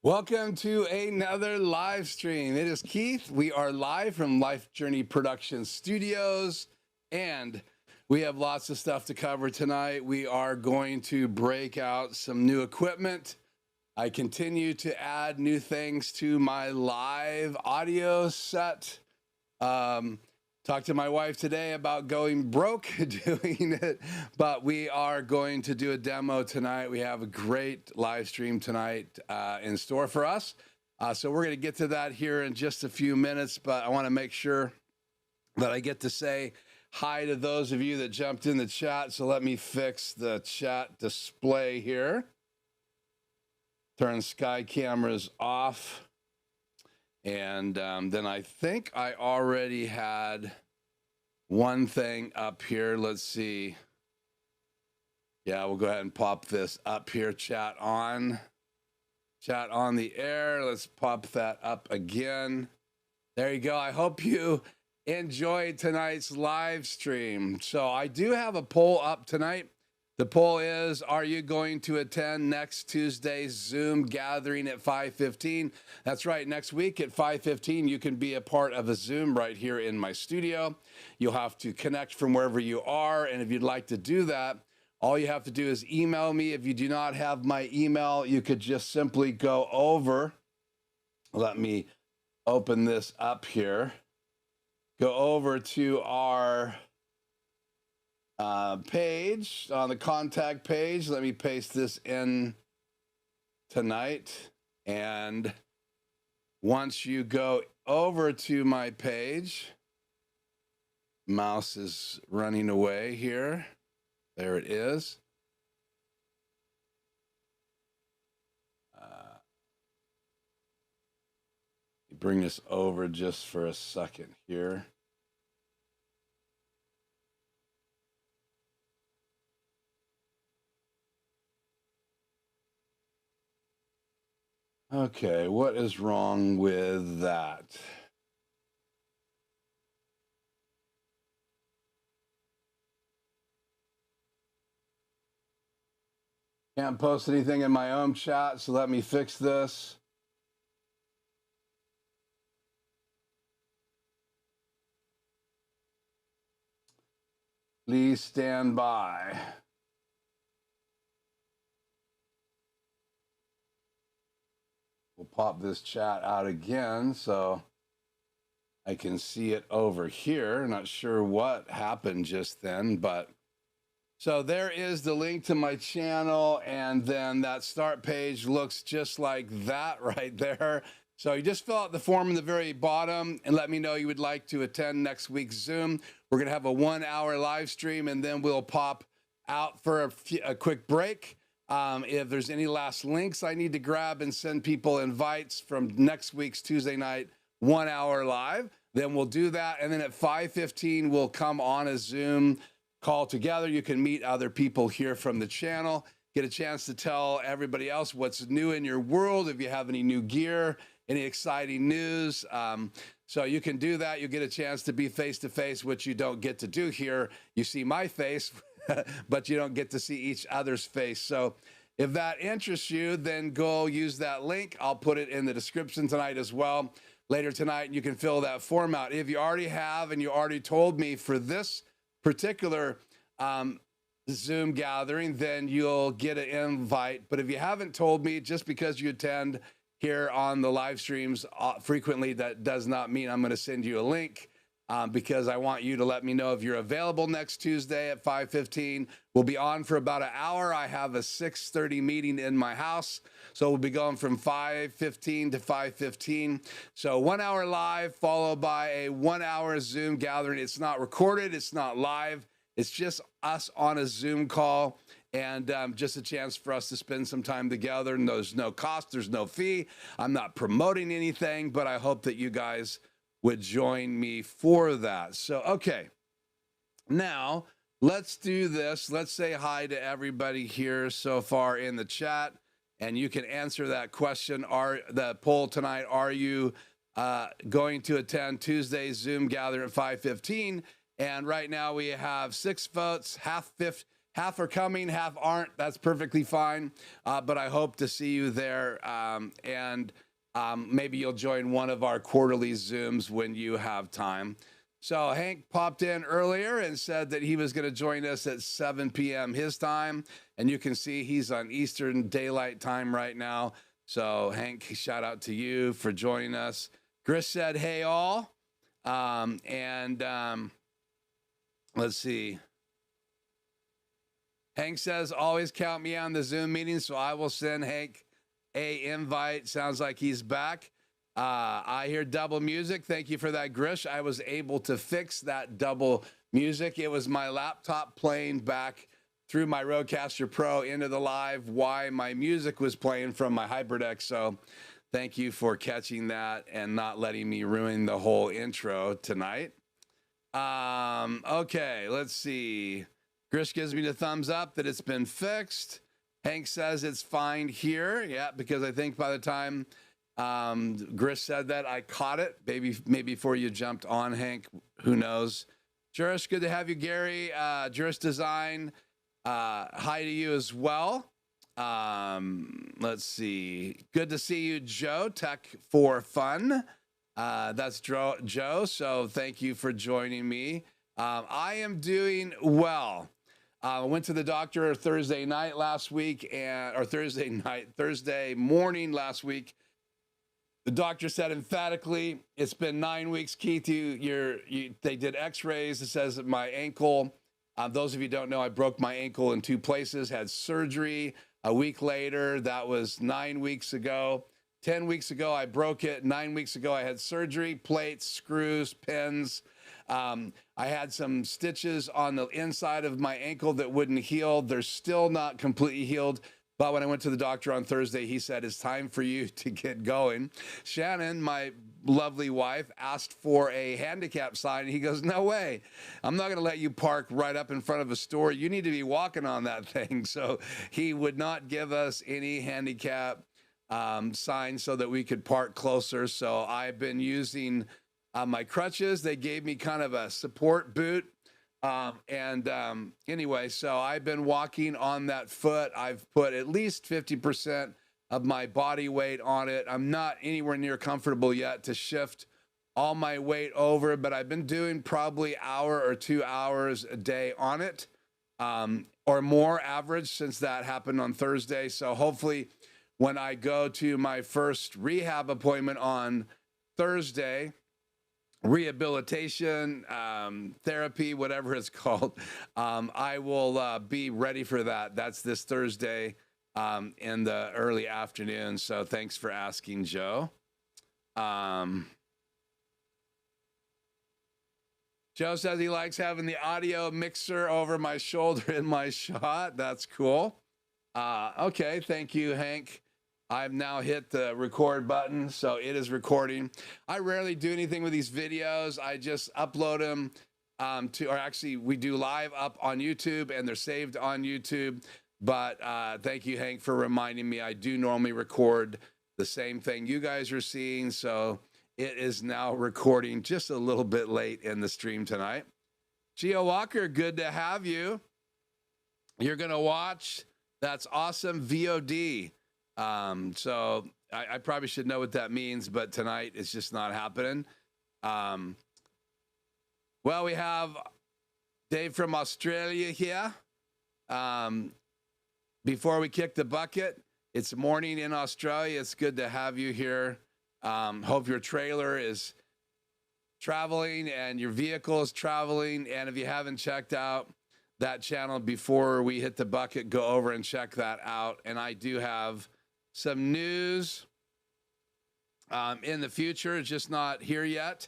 Welcome to another live stream. It is Keith. We are live from Life Journey Production Studios, and we have lots of stuff to cover tonight. We are going to break out some new equipment. I continue to add new things to my live audio set. Talked to my wife today about going broke doing it, but we are going to do a demo tonight. We have a great live stream tonight in store for us. So we're going to get to that here in just a few minutes, but I want to make sure that I get to say hi to those of you that jumped in the chat. So let me fix the chat display here. Turn sky cameras off. And then I think I already had one thing up here. Let's see. Yeah, we'll go ahead and pop this up here. Chat on the air. Let's pop that up again. There you go. I hope you enjoyed tonight's live stream. So I do have a poll up tonight. The poll is, are you going to attend next Tuesday's Zoom gathering at 5:15? That's right, next week at 5:15, you can be a part of a Zoom right here in my studio. You'll have to connect from wherever you are, and if you'd like to do that, all you have to do is email me. If you do not have my email, you could just simply go over. Let me open this up here. Go over to our page, on the contact page. Let me paste this in tonight. And once you go over to my page, mouse is running away here. There it is. Bring this over just for a second here. Okay, what is wrong with that? Can't post anything in my own chat, so let me fix this. Please stand by. We'll pop this chat out again so I can see it over here. Not sure what happened just then, but so there is the link to my channel, and then that start page looks just like that right there. So you just fill out the form in the very bottom and let me know you would like to attend next week's Zoom. We're going to have a 1-hour live stream, and then we'll pop out for a quick break. If there's any last links I need to grab and send people invites from next week's Tuesday night 1-hour live, then we'll do that. And then at 5:15, we'll come on a Zoom call together. You can meet other people here from the channel, get a chance to tell everybody else what's new in your world. If you have any new gear, any exciting news. So you can do that. You get a chance to be face-to-face, which you don't get to do here. You see my face, but you don't get to see each other's face. So if that interests you, then go use that link. I'll put it in the description tonight as well. Later tonight, you can fill that form out. If you already have and you already told me for this particular Zoom gathering, then you'll get an invite. But if you haven't told me, just because you attend here on the live streams frequently, that does not mean I'm going to send you a link. Because I want you to let me know if you're available next Tuesday at 5:15. We'll be on for about an hour. I have a 6:30 meeting in my house. So we'll be going from 5:15 to 5:15. So 1 hour live followed by a 1-hour Zoom gathering. It's not recorded. It's not live. It's just us on a Zoom call, and just a chance for us to spend some time together. And there's no cost. There's no fee. I'm not promoting anything, but I hope that you guys would join me for that. So, okay, now let's do this. Let's say hi to everybody here so far in the chat, and you can answer that question. The poll tonight, are you going to attend Tuesday's Zoom gathering at 5:15? And right now we have 6 votes, Half are coming, half aren't. That's perfectly fine. But I hope to see you there. And maybe you'll join one of our quarterly Zooms when you have time. So Hank popped in earlier and said that he was going to join us at 7 p.m. his time. And you can see he's on Eastern Daylight Time right now. So Hank, shout out to you for joining us. Chris said, hey, all. Let's see. Hank says, always count me on the Zoom meeting, so I will send Hank a invite. Sounds like he's back. I hear double music. Thank you for that, Grish. I was able to fix that double music. It was my laptop playing back through my Rodecaster Pro into the live while my music was playing from my HyperDeck. So thank you for catching that and not letting me ruin the whole intro tonight. Okay, let's see. Grish gives me the thumbs up that it's been fixed. Hank says it's fine here. Yeah, because I think by the time Grish said that, I caught it. Maybe before you jumped on, Hank. Who knows? Juris, good to have you, Gary. Juris Design, hi to you as well. Let's see. Good to see you, Joe. Tech for Fun. That's Joe. So thank you for joining me. I am doing well. I went to the doctor Thursday night last week, Thursday morning last week. The doctor said emphatically, it's been 9 weeks, Keith. They did x-rays. It says that my ankle, those of you who don't know, I broke my ankle in 2 places, had surgery a week later. That was 9 weeks ago. 10 weeks ago, I broke it. 9 weeks ago, I had surgery, plates, screws, pins. I had some stitches on the inside of my ankle that wouldn't heal. They're still not completely healed. But when I went to the doctor on Thursday, he said, it's time for you to get going. Shannon, my lovely wife, asked for a handicap sign. And he goes, no way. I'm not going to let you park right up in front of a store. You need to be walking on that thing. So he would not give us any handicap sign so that we could park closer. So I've been using my crutches. They gave me kind of a support boot. Anyway, so I've been walking on that foot. I've put at least 50% of my body weight on it. I'm not anywhere near comfortable yet to shift all my weight over, but I've been doing probably hour or 2 hours a day on it, or more average since that happened on Thursday. So hopefully when I go to my first rehab appointment on Thursday, rehabilitation, therapy, whatever it's called, I will be ready for that. That's this Thursday in the early afternoon. So thanks for asking, Joe. Joe says he likes having the audio mixer over my shoulder in my shot. That's cool. Okay, thank you, Hank. I've now hit the record button, so it is recording. I rarely do anything with these videos. I just upload them or actually we do live up on YouTube and they're saved on YouTube. But thank you, Hank, for reminding me. I do normally record the same thing you guys are seeing, so it is now recording just a little bit late in the stream tonight. Gio Walker, good to have you. You're going to watch. That's awesome. VOD. So I probably should know what that means, but tonight it's just not happening. Well, we have Dave from Australia here. Before we kick the bucket, it's morning in Australia. It's good to have you here. Hope your trailer is traveling and your vehicle is traveling. And if you haven't checked out that channel before we hit the bucket, go over and check that out. And I do have some news in the future, just not here yet.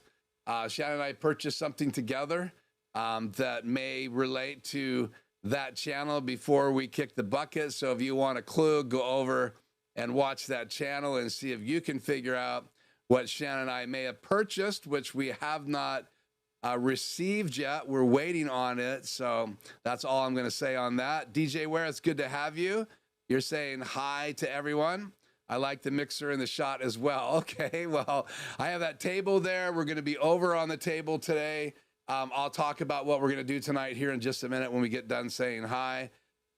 Shannon and I purchased something together that may relate to that channel before we kick the bucket. So if you want a clue, go over and watch that channel and see if you can figure out what Shannon and I may have purchased, which we have not received yet. We're waiting on it. So that's all I'm going to say on that. DJ Ware, it's good to have you. You're saying hi to everyone. I like the mixer and the shot as well. Okay, well, I have that table there. We're going to be over on the table today I'll talk about what we're going to do tonight here in just a minute when we get done saying hi.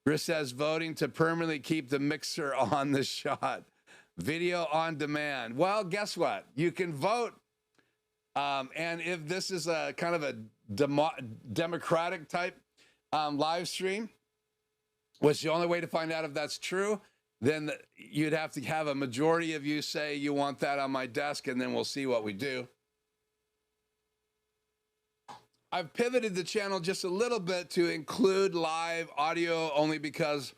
Chris says voting to permanently keep the mixer on the shot. Video on demand. Well, guess what? You can vote. And if this is a kind of a democratic type live stream, which the only way to find out if that's true, then you'd have to have a majority of you say you want that on my desk, and then we'll see what we do. I've pivoted the channel just a little bit to include live audio only because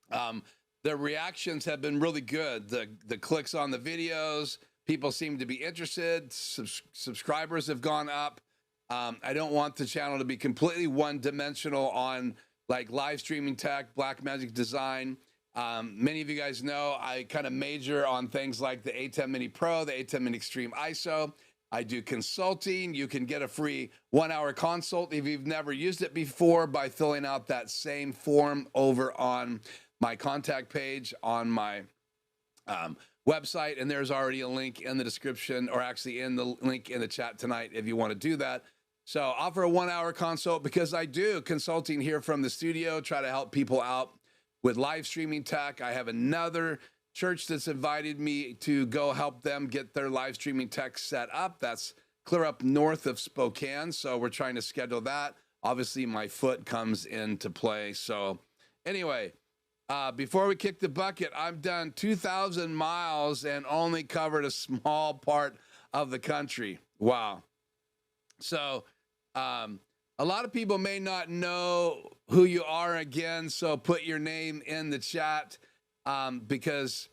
the reactions have been really good. The clicks on the videos, people seem to be interested. Subscribers have gone up. I don't want the channel to be completely one-dimensional on like live streaming tech, black magic design. Many of you guys know I kind of major on things like the ATEM Mini Pro, the ATEM Mini Extreme ISO. I do consulting. You can get a free 1-hour consult if you've never used it before by filling out that same form over on my contact page on my website. And there's already a link in the description, or actually in the link in the chat tonight if you want to do that. So offer a 1-hour consult because I do consulting here from the studio, try to help people out with live streaming tech. I have another church that's invited me to go help them get their live streaming tech set up. That's clear up north of Spokane. So we're trying to schedule that. Obviously, my foot comes into play. So anyway, before we kick the bucket, I've done 2,000 miles and only covered a small part of the country. Wow. So a lot of people may not know who you are again. So put your name in the chat. Because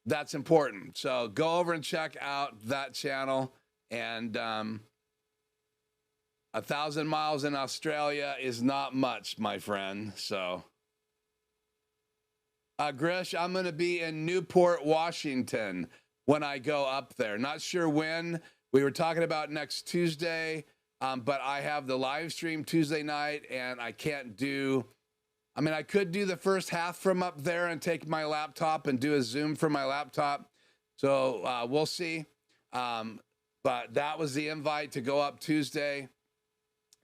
that's important. So go over and check out that channel. And 1,000 miles in Australia is not much, my friend. So, Grish, I'm going to be in Newport, Washington when I go up there. Not sure when. We were talking about next Tuesday, but I have the live stream Tuesday night, and I can't do... I mean, I could do the first half from up there and take my laptop and do a Zoom from my laptop. So we'll see. But that was the invite to go up Tuesday.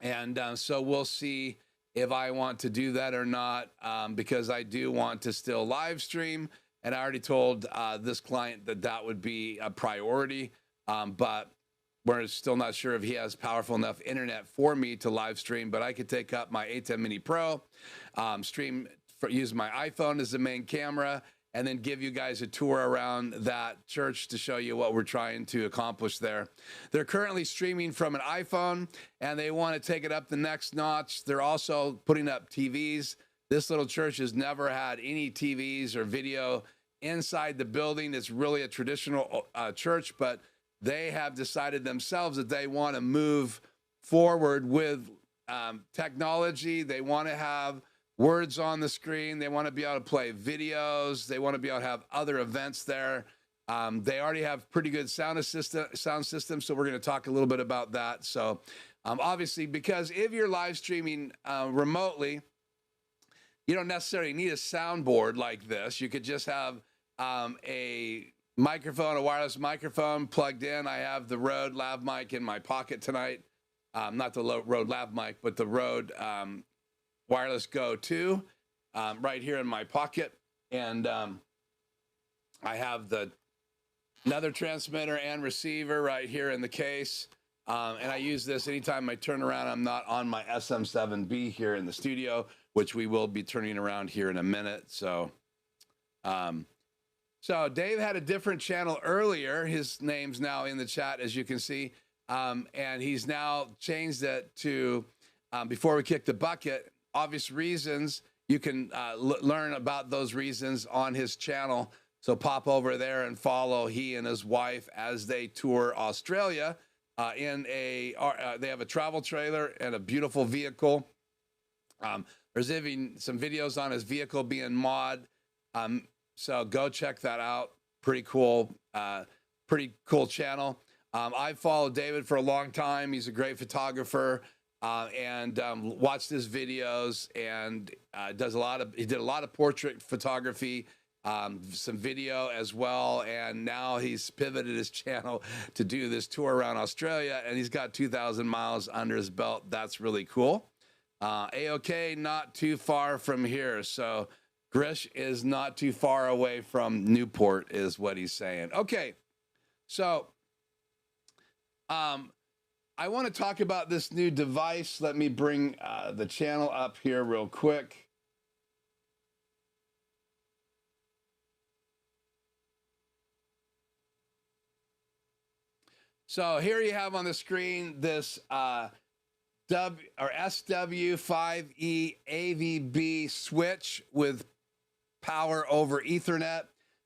And so we'll see if I want to do that or not, because I do want to still live stream. And I already told this client that that would be a priority. But we're still not sure if he has powerful enough internet for me to live stream, but I could take up my ATEM Mini Pro, use my iPhone as the main camera, and then give you guys a tour around that church to show you what we're trying to accomplish there. They're currently streaming from an iPhone, and they want to take it up the next notch. They're also putting up TVs. This little church has never had any TVs or video inside the building. It's really a traditional church, but they have decided themselves that they want to move forward with technology. They want to have words on the screen. They want to be able to play videos. They want to be able to have other events there. They already have pretty good sound system, so we're going to talk a little bit about that. So obviously, because if you're live streaming remotely, you don't necessarily need a soundboard like this. You could just have a microphone, a wireless microphone plugged in. I have the Rode Lav mic in my pocket tonight. Not the Rode Lav mic, but the Rode Wireless Go 2 right here in my pocket. And I have another transmitter and receiver right here in the case. And I use this anytime I turn around. I'm not on my SM7B here in the studio, which we will be turning around here in a minute. So, so Dave had a different channel earlier. His name's now in the chat, as you can see. And he's now changed it to, before we kick the bucket, obvious reasons. You can learn about those reasons on his channel. So pop over there and follow he and his wife as they tour Australia they have a travel trailer and a beautiful vehicle. There's even some videos on his vehicle being mod. So go check that out. Pretty cool channel. I've followed David for a long time. He's a great photographer, and watched his videos, and he did a lot of portrait photography some video as well. And now he's pivoted his channel to do this tour around Australia, and he's got 2,000 miles under his belt. That's really cool. A-OK, not too far from here. So Grish is not too far away from Newport is what he's saying. Okay, so I want to talk about this new device. Let me bring the channel up here real quick. So here you have on the screen this SW5E AVB switch with power over Ethernet.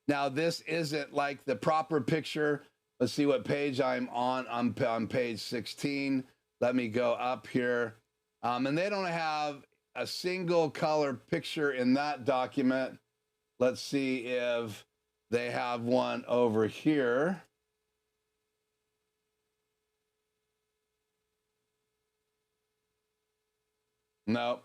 Now this isn't like the proper picture. Let's see what page I'm on. I'm on page 16. Let me go up here. And they don't have a single color picture in that document. Let's see if they have one over here. Nope.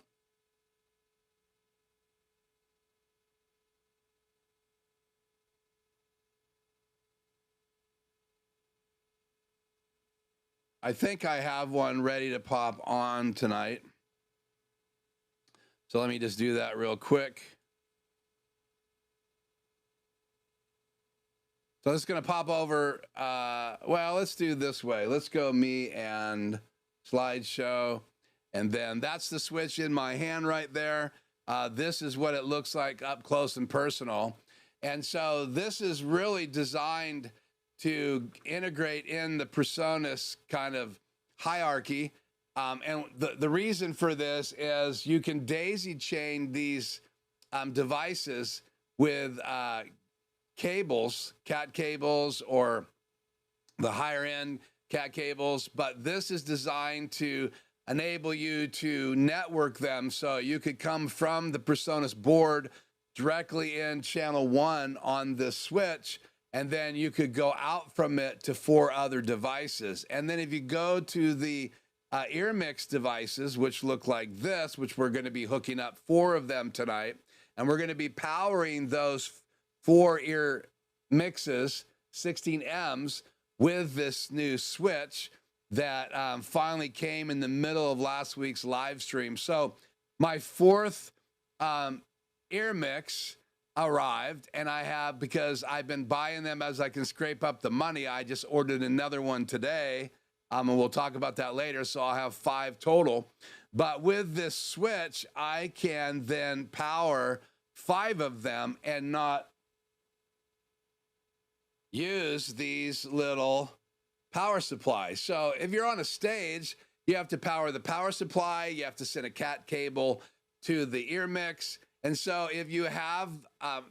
I think I have one ready to pop on tonight. So let me just do that real quick. So it's going to pop over. Well, let's do this way. Let's go me and slideshow. And then that's the switch in my hand right there. This is what it looks like up close and personal. And so this is really designed to integrate in the Presonus kind of hierarchy. And the reason for this is you can daisy chain these devices with cables, cat cables, or the higher end cat cables. But this is designed to enable you to network them, so you could come from the Presonus board directly in channel 1 on this switch, and then you could go out from it to 4 other devices. And then if you go to the EarMikx devices, which look like this, which we're going to be hooking up 4 of them tonight, and we're going to be powering those 4 EarMixes, 16m's, with this new switch that finally came in the middle of last week's live stream. So my 4th EarMikx arrived, and I have, because I've been buying them as I can scrape up the money, I just ordered another one today, and we'll talk about that later. So I'll have 5 total. But with this switch, I can then power 5 of them and not use these little power supply. So if you're on a stage, you have to power the power supply, you have to send a cat cable to the EarMikx. And so if you have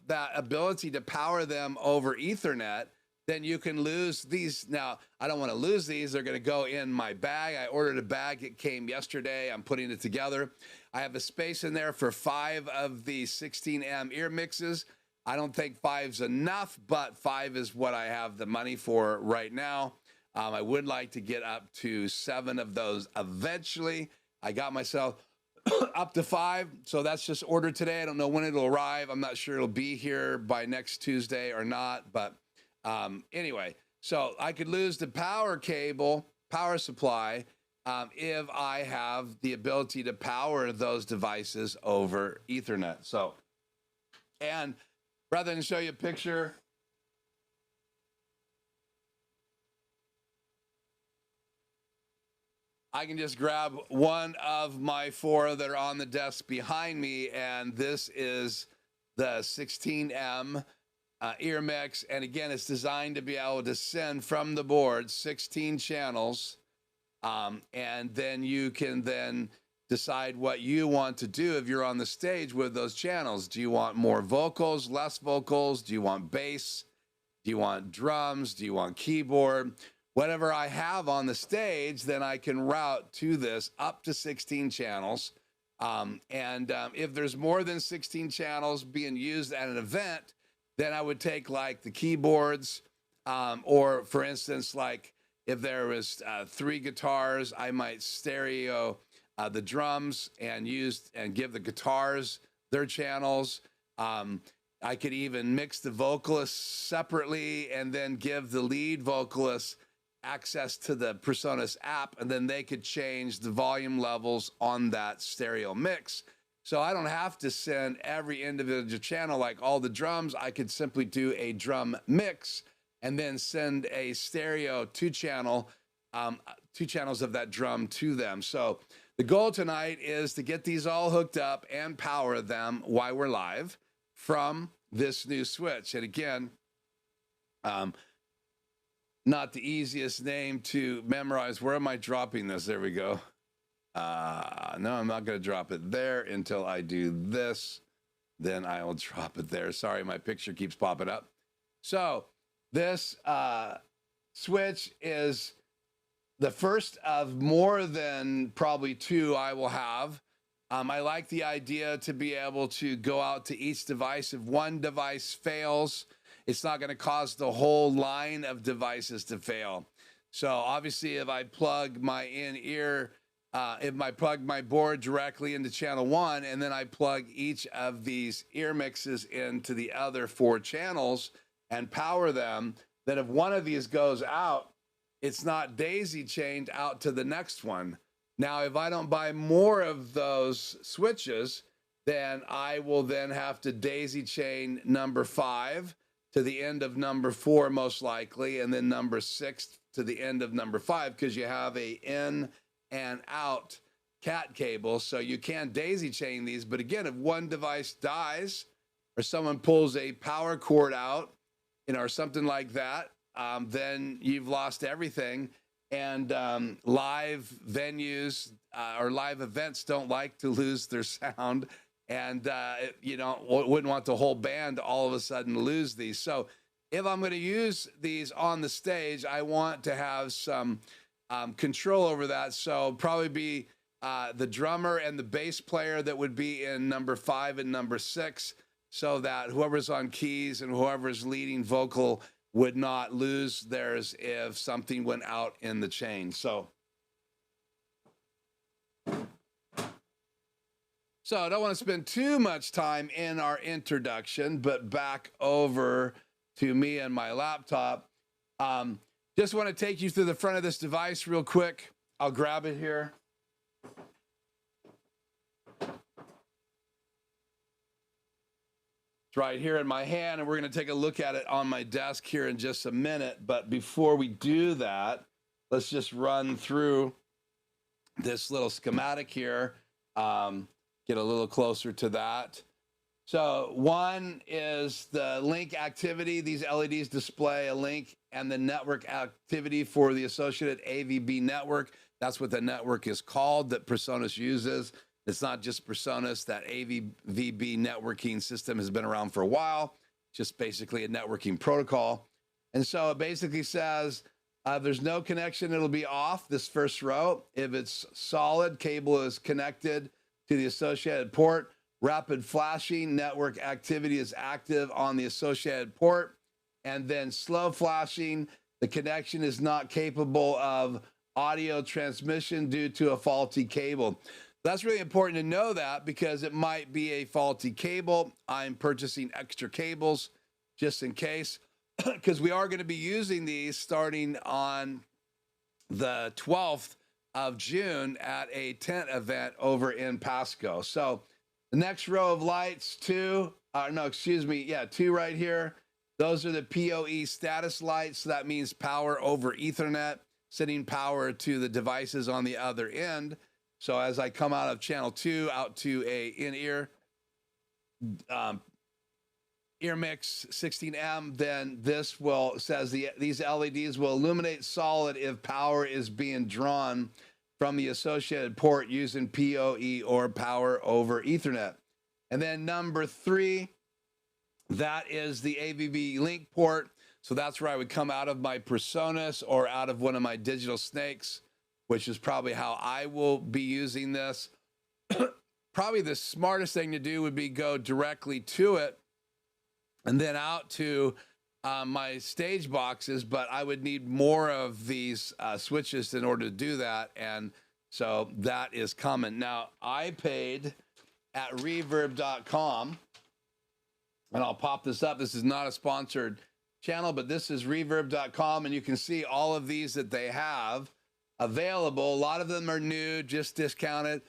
that ability to power them over Ethernet, then you can lose these. Now, I don't want to lose these. They're going to go in my bag. I ordered a bag. It came yesterday. I'm putting it together. I have a space in there for 5 of the 16M EarMixes. I don't think 5's enough, but 5 is what I have the money for right now. I would like to get up to 7 of those eventually. I got myself up to 5, so that's just ordered today. I don't know when it'll arrive. I'm not sure it'll be here by next Tuesday or not, but anyway, so I could lose the power cable, power supply, if I have the ability to power those devices over Ethernet. So, and rather than show you a picture, I can just grab one of my 4 that are on the desk behind me, and this is the 16M EarMikx. And again, it's designed to be able to send from the board 16 channels, and then you can then decide what you want to do if you're on the stage with those channels. Do you want more vocals, less vocals? Do you want bass? Do you want drums? Do you want keyboard? Whatever I have on the stage, then I can route to this up to 16 channels. If there's more than 16 channels being used at an event, then I would take like the keyboards, or for instance, like if there was 3 guitars, I might stereo the drums and give the guitars their channels. I could even mix the vocalists separately and then give the lead vocalist access to the PreSonus app, and then they could change the volume levels on that stereo mix. So I don't have to send every individual channel like all the drums. I could simply do a drum mix and then send a stereo two channels of that drum to them. So the goal tonight is to get these all hooked up and power them while we're live from this new switch. And again, not the easiest name to memorize. Where am I dropping this? There we go. No, I'm not going to drop it there until I do this. Then I will drop it there. Sorry, my picture keeps popping up. So this switch is the first of more than probably two I will have. I like the idea to be able to go out to each device. If one device fails, it's not going to cause the whole line of devices to fail. So obviously, if I plug my in-ear, if I plug my board directly into channel 1, and then I plug each of these EarMixes into the other 4 channels and power them, then if one of these goes out, it's not daisy chained out to the next one. Now, if I don't buy more of those switches, then I will then have to daisy chain number 5 to the end of number 4, most likely, and then number 6 to the end of number 5, because you have a in and out cat cable. So you can daisy chain these. But again, if one device dies or someone pulls a power cord out, or something like that, then you've lost everything. And live venues or live events don't like to lose their sound. And, wouldn't want the whole band all of a sudden lose these. So if I'm going to use these on the stage, I want to have some control over that. So probably be the drummer and the bass player that would be in number 5 and number 6, so that whoever's on keys and whoever's leading vocal would not lose theirs if something went out in the chain. So I don't want to spend too much time in our introduction, but back over to me and my laptop. Just want to take you through the front of this device real quick. I'll grab it here. It's right here in my hand, and we're going to take a look at it on my desk here in just a minute. But before we do that, let's just run through this little schematic here. Get a little closer to that. So one is the link activity. These LEDs display a link and the network activity for the associated AVB network. That's what the network is called that PreSonus uses. It's not just PreSonus. That AVB networking system has been around for a while, just basically a networking protocol. And so it basically says, if there's no connection, it'll be off, this first row. If it's solid, cable is connected to the associated port. Rapid flashing, network activity is active on the associated port. And then slow flashing, the connection is not capable of audio transmission due to a faulty cable. That's really important to know that, because it might be a faulty cable. I'm purchasing extra cables just in case, because we are going to be using these starting on the 12th of June at a tent event over in Pasco. So the next row of lights, two right here. Those are the PoE status lights. So that means power over Ethernet, sending power to the devices on the other end. So as I come out of channel 2 out to a in-ear EarMikx 16M, then this says these LEDs will illuminate solid if power is being drawn from the associated port using PoE or power over Ethernet. And then number 3, that is the AVB link port. So that's where I would come out of my PreSonus or out of one of my digital snakes, which is probably how I will be using this. Probably the smartest thing to do would be go directly to it and then out to my stage boxes, but I would need more of these switches in order to do that. And so that is coming. Now, I paid at reverb.com And I'll pop this up. This is not a sponsored channel, but this is reverb.com, and you can see all of these that they have available. A lot of them are new, just discounted.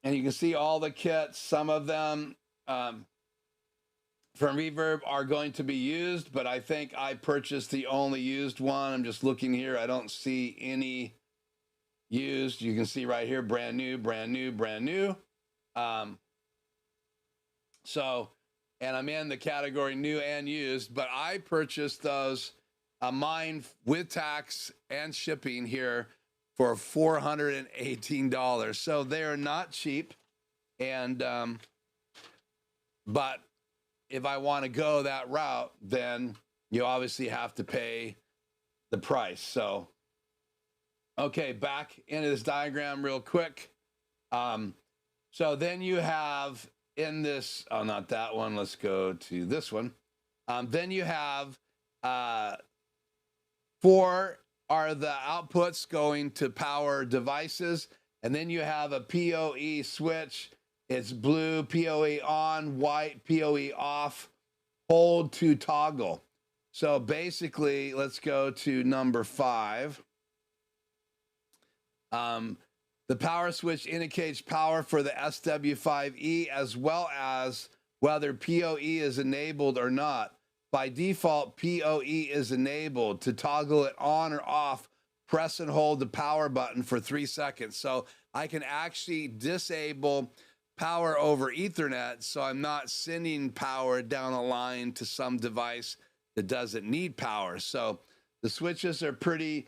And you can see all the kits. Some of them from Reverb are going to be used, but I think I purchased the only used one. I'm just looking here. I don't see any used. You can see right here, brand new, brand new, brand new. And I'm in the category new and used, but I purchased those, mine with tax and shipping here for $418. So they're not cheap. And, but if I want to go that route, then you obviously have to pay the price. So, okay, back into this diagram real quick. So then you have in this, oh, not that one. Let's go to this one. Then you have 4 are the outputs going to power devices. And then you have a PoE switch. It's blue, PoE on, white, PoE off, hold to toggle. So basically, let's go to number 5. The power switch indicates power for the SW5E as well as whether PoE is enabled or not. By default, PoE is enabled. To toggle it on or off, press and hold the power button for 3 seconds. So I can actually disable power over Ethernet, so I'm not sending power down a line to some device that doesn't need power. So the switches are pretty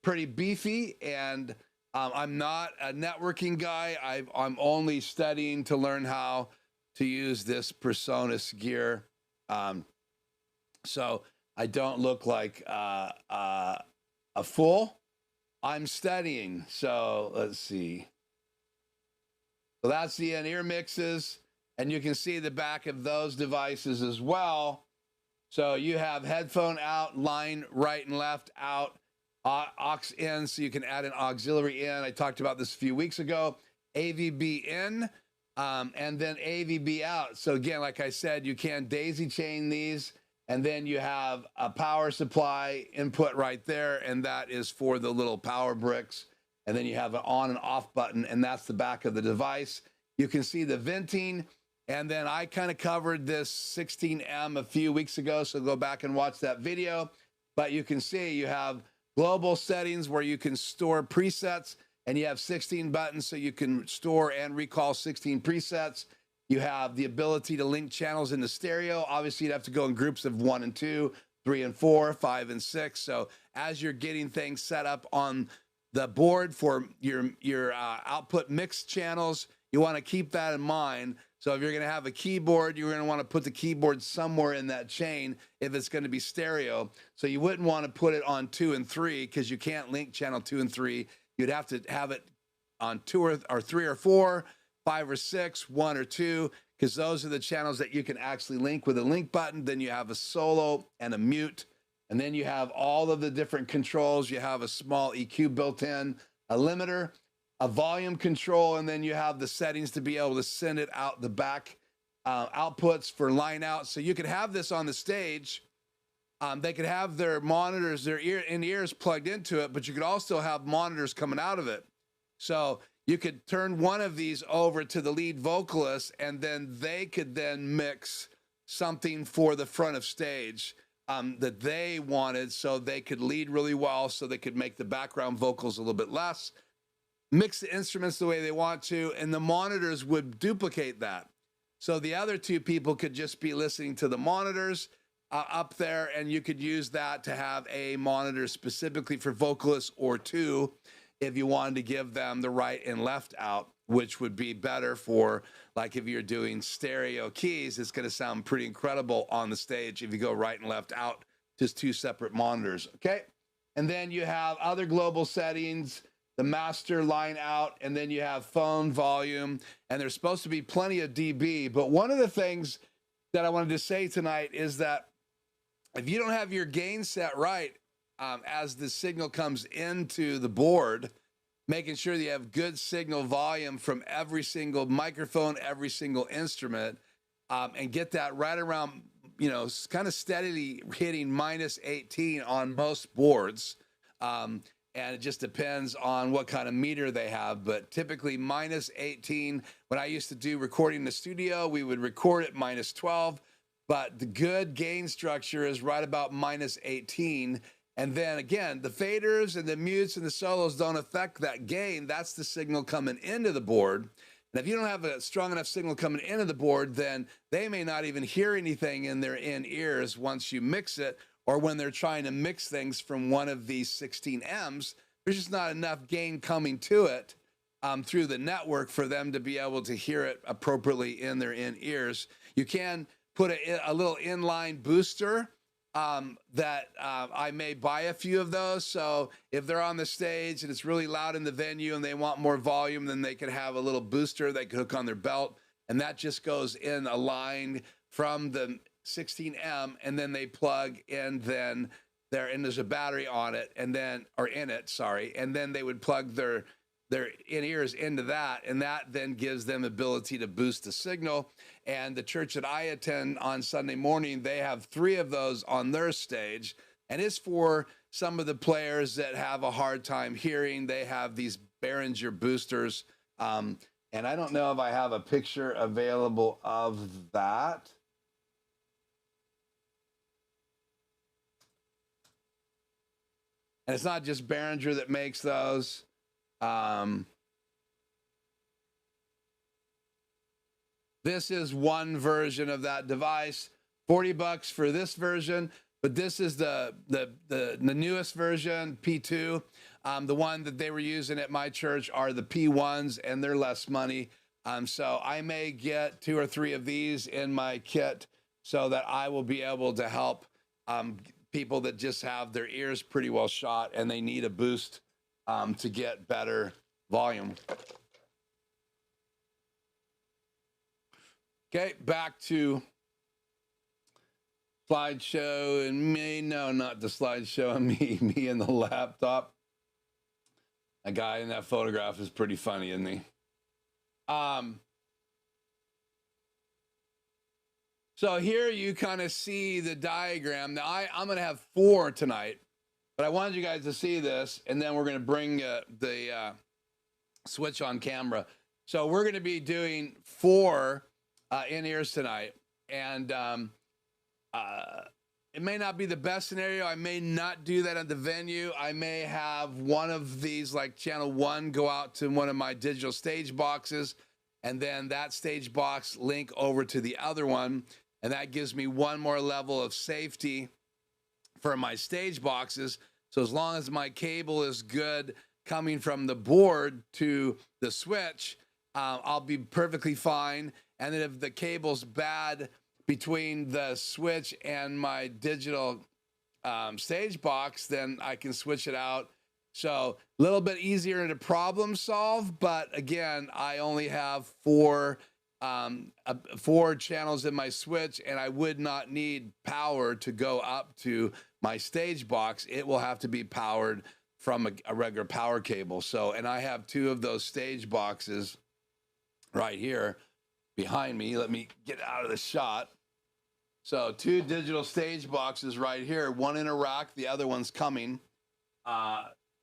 beefy, and I'm not a networking guy. I'm only studying to learn how to use this Presonus gear. So I don't look like a fool. I'm studying. So let's see. So that's the EarMikxes, and you can see the back of those devices as well. So you have headphone out, line right and left out, aux in, so you can add an auxiliary in. I talked about this a few weeks ago. AVB in, and then AVB out. So again, like I said, you can daisy chain these, and then you have a power supply input right there, and that is for the little power bricks. And then you have an on and off button, and that's the back of the device. You can see the venting, and then I kind of covered this 16M a few weeks ago, so go back and watch that video. But you can see you have global settings where you can store presets, and you have 16 buttons so you can store and recall 16 presets. You have the ability to link channels into stereo. Obviously, you'd have to go in groups of 1 and 2, 3 and 4, 5 and 6. So as you're getting things set up on the board for your output mix channels, you want to keep that in mind. So if you're going to have a keyboard, you're going to want to put the keyboard somewhere in that chain if it's going to be stereo. So you wouldn't want to put it on 2 and 3 because you can't link channel 2 and 3. You'd have to have it on 2 or 3 or 4, 5 or 6, 1 or 2, because those are the channels that you can actually link with a link button. Then you have a solo and a mute. And then you have all of the different controls. You have a small EQ built in, a limiter, a volume control, and then you have the settings to be able to send it out the back outputs for line out. So you could have this on the stage. They could have their monitors, their in-ears plugged into it, but you could also have monitors coming out of it. So you could turn one of these over to the lead vocalist, and then they could then mix something for the front of stage that they wanted, so they could lead really well, so they could make the background vocals a little bit less, mix the instruments the way they want to, and the monitors would duplicate that. So the other 2 people could just be listening to the monitors up there, and you could use that to have a monitor specifically for vocalists, or 2 if you wanted to give them the right and left out, which would be better for, like, if you're doing stereo keys, it's going to sound pretty incredible on the stage if you go right and left out, just 2 separate monitors, okay? And then you have other global settings, the master line out, and then you have phone volume, and there's supposed to be plenty of dB. But one of the things that I wanted to say tonight is that if you don't have your gain set right, as the signal comes into the board, making sure that you have good signal volume from every single microphone, every single instrument, and get that right around, you know, kind of steadily hitting minus 18 on most boards. And it just depends on what kind of meter they have, but typically minus 18. When I used to do recording in the studio, we would record at minus 12, but the good gain structure is right about minus 18. And then again, the faders and the mutes and the solos don't affect that gain. That's the signal coming into the board. And if you don't have a strong enough signal coming into the board, then they may not even hear anything in their in-ears once you mix it, or when they're trying to mix things from one of these 16m's, there's just not enough gain coming to it through the network for them to be able to hear it appropriately in their in-ears. You can put a little inline booster that I may buy a few of those. So if they're on the stage and it's really loud in the venue and they want more volume, then they could have a little booster they could hook on their belt. And that just goes in a line from the 16M, and then they plug in then there, and there's a battery on it, and then, or in it, sorry, and then they would plug their in-ears into that, and that then gives them ability to boost the signal. And the church that I attend on Sunday morning, they have 3 of those on their stage, and it's for some of the players that have a hard time hearing. They have these Behringer boosters, and I don't know if I have a picture available of that. And it's not just Behringer that makes those. This is one version of that device, $40 for this version, but this is the newest version, P2. The one that they were using at my church are the P1s, and they're less money. So I may get 2 or 3 of these in my kit so that I will be able to help people that just have their ears pretty well shot and they need a boost to get better volume. Okay, back to slideshow and me. No, not the slideshow and me and the laptop. A guy in that photograph is pretty funny, isn't he? So here you kind of see the diagram. Now I'm going to have 4 tonight, but I wanted you guys to see this, and then we're going to bring the switch on camera. So we're going to be doing 4 in-ears tonight, and it may not be the best scenario. I may not do that at the venue. I may have one of these, like channel 1, go out to one of my digital stage boxes, and then that stage box link over to the other one. And that gives me one more level of safety for my stage boxes. So as long as my cable is good coming from the board to the switch, I'll be perfectly fine. And then if the cable's bad between the switch and my digital stage box, then I can switch it out. So a little bit easier to problem solve, but again, I only have 4 channels in my switch, and I would not need power to go up to my stage box. It will have to be powered from a regular power cable. So, and I have 2 of those stage boxes right here behind me. Let me get out of the shot. So 2 digital stage boxes right here, one in a rack, the other one's coming.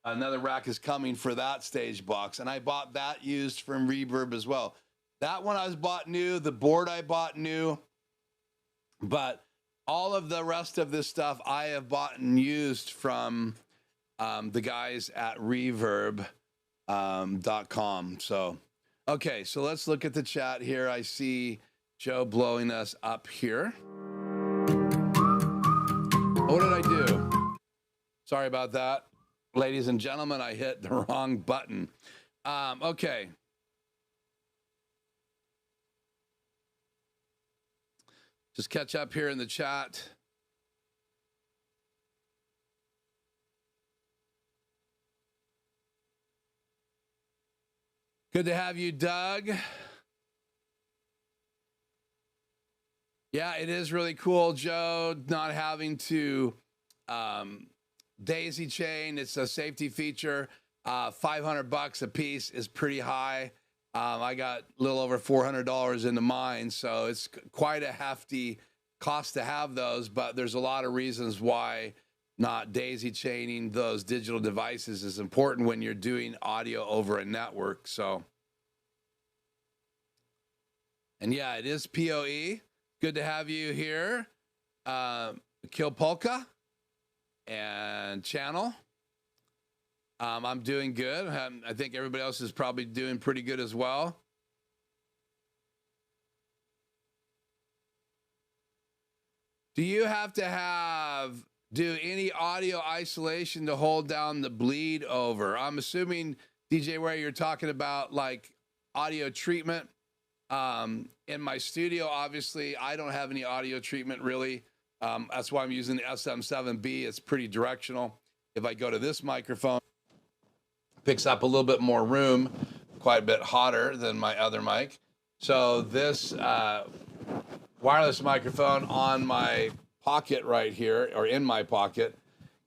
Another rack is coming for that stage box. And I bought that used from Reverb as well. That one I bought new, the board I bought new, but all of the rest of this stuff I have bought and used from the guys at reverb.com. So, okay, so let's look at the chat here. I see Joe blowing us up here. What did I do? Sorry about that. Ladies and gentlemen, I hit the wrong button. Okay. Just catch up here in the chat. Good to have you, Doug. Yeah, it is really cool, Joe, not having to daisy chain. It's a safety feature. $500 a piece is pretty high. I got a little over $400 into mine, so it's quite a hefty cost to have those, but there's a lot of reasons why not daisy chaining those digital devices is important when you're doing audio over a network. So, and yeah, it is PoE. Good to have you here. Kill Polka and Channel. I'm doing good. I think everybody else is probably doing pretty good as well. Do you have to do any audio isolation to hold down the bleed over? I'm assuming, DJ, where you're talking about like audio treatment. In my studio, obviously, I don't have any audio treatment really. That's why I'm using the SM7B. It's pretty directional. If I go to this microphone, picks up a little bit more room, quite a bit hotter than my other mic. So this wireless microphone on my pocket right here, or in my pocket,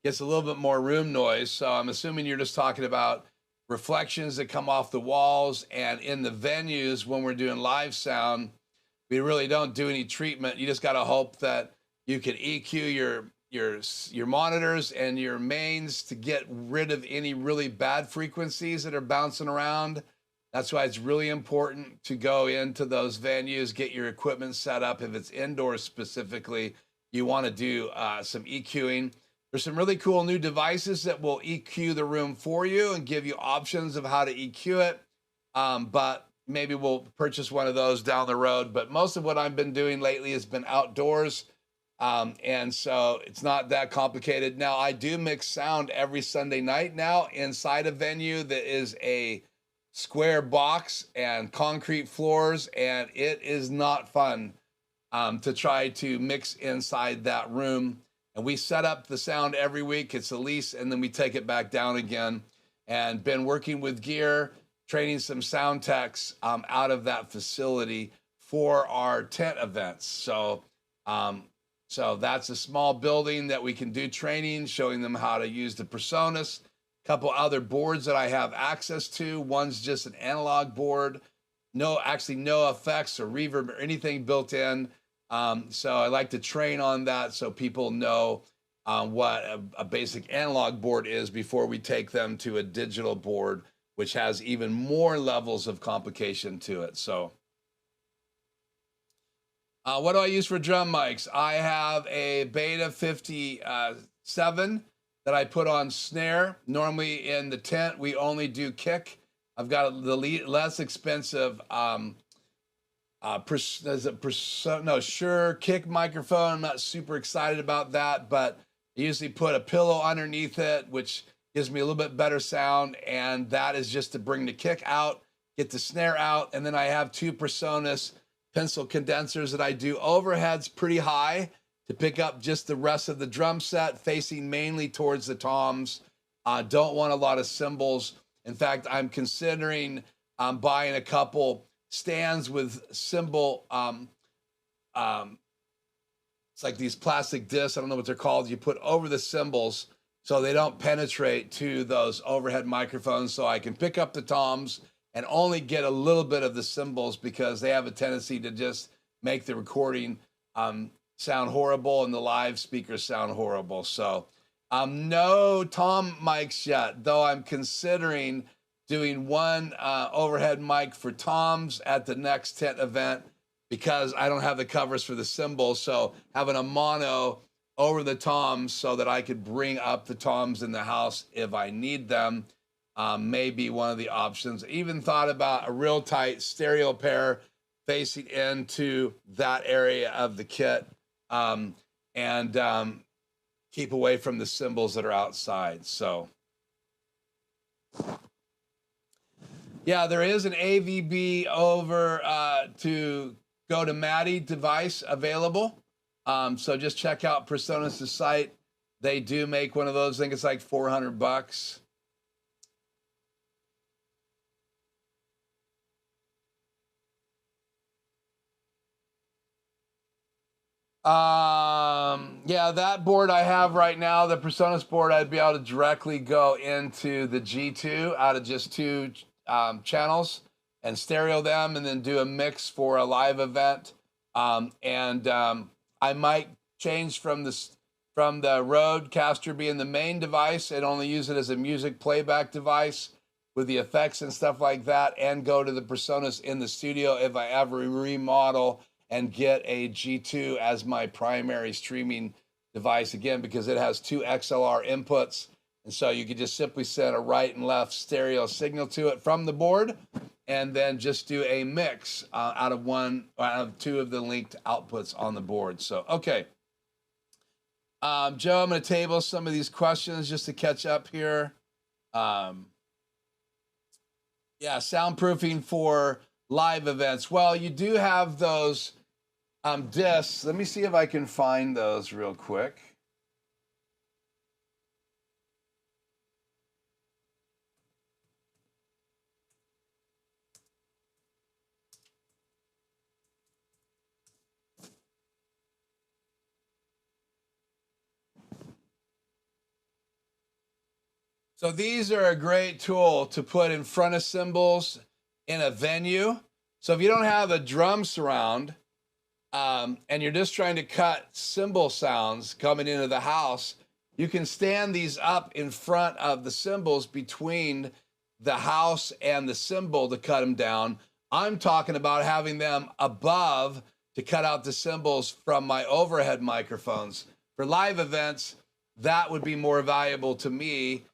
gets a little bit more room noise. So I'm assuming you're just talking about reflections that come off the walls. And in the venues, when we're doing live sound, we really don't do any treatment. You just got to hope that you can EQ your monitors and your mains to get rid of any really bad frequencies that are bouncing around. That's why it's really important to go into those venues, get your equipment set up. If it's indoors specifically, you want to do some EQing. There's some really cool new devices that will EQ the room for you and give you options of how to EQ it. But maybe we'll purchase one of those down the road. But most of what I've been doing lately has been outdoors. And so it's not that complicated. Now, I do mix sound every Sunday night now inside a venue that is a square box and concrete floors, and it is not fun to try to mix inside that room. And we set up the sound every week. It's a lease, and then we take it back down again. And been working with gear, training some sound techs out of that facility for our tent events. So that's a small building that we can do training, showing them how to use the Presonus. A couple other boards that I have access to. One's just an analog board, no effects or reverb or anything built in. So I like to train on that so people know what a basic analog board is before we take them to a digital board, which has even more levels of complication to it. So what do I use for drum mics? I have a Beta 57 that I put on snare. Normally in the tent, we only do kick. I've got the less expensive Shure kick microphone. I'm not super excited about that, but I usually put a pillow underneath it, which gives me a little bit better sound. And that is just to bring the kick out, get the snare out. And then I have two Presonus pencil condensers that I do overheads pretty high to pick up just the rest of the drum set, facing mainly towards the toms. Don't want a lot of cymbals. In fact, I'm considering buying a couple stands with cymbal. It's like these plastic discs. I don't know what they're called. You put over the cymbals so they don't penetrate to those overhead microphones, so I can pick up the toms and only get a little bit of the cymbals, because they have a tendency to just make the recording sound horrible and the live speakers sound horrible. So no tom mics yet, though I'm considering doing one overhead mic for toms at the next tent event, because I don't have the covers for the cymbals. So having a mono over the toms so that I could bring up the toms in the house if I need them may be one of the options. Even thought about a real tight stereo pair facing into that area of the kit, and keep away from the cymbals that are outside. So yeah, there is an AVB over to go to Maddie device available. So just check out Presonus' site. They do make one of those. I think it's like $400. Yeah, that board I have right now, the Presonus board, I'd be able to directly go into the G2 out of just two channels and stereo them and then do a mix for a live event. I might change from the Rodecaster being the main device and only use it as a music playback device with the effects and stuff like that, and go to the Presonus in the studio if I ever remodel and get a G2 as my primary streaming device, again, because it has 2 XLR inputs. And so you could just simply send a right and left stereo signal to it from the board, and then just do a mix out of 2 of the linked outputs on the board. So, okay. Joe, I'm going to table some of these questions just to catch up here. Yeah, soundproofing for live events. Well, you do have those discs. Let me see if I can find those real quick. So these are a great tool to put in front of cymbals in a venue. So if you don't have a drum surround and you're just trying to cut cymbal sounds coming into the house, you can stand these up in front of the cymbals between the house and the cymbal to cut them down. I'm talking about having them above to cut out the cymbals from my overhead microphones. For live events, that would be more valuable to me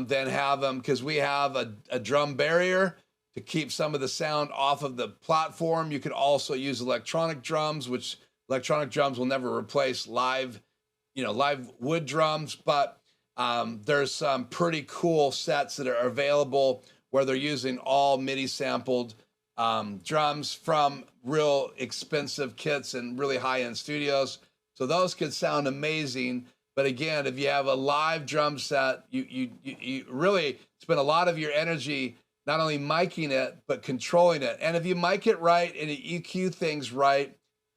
than have them, because we have a drum barrier to keep some of the sound off of the platform. You could also use electronic drums, which electronic drums will never replace live wood drums, but there's some pretty cool sets that are available where they're using all MIDI sampled drums from real expensive kits and really high-end studios. So those could sound amazing. But again, if you have a live drum set, you really spend a lot of your energy not only miking it, but controlling it. And if you mic it right and you EQ things right,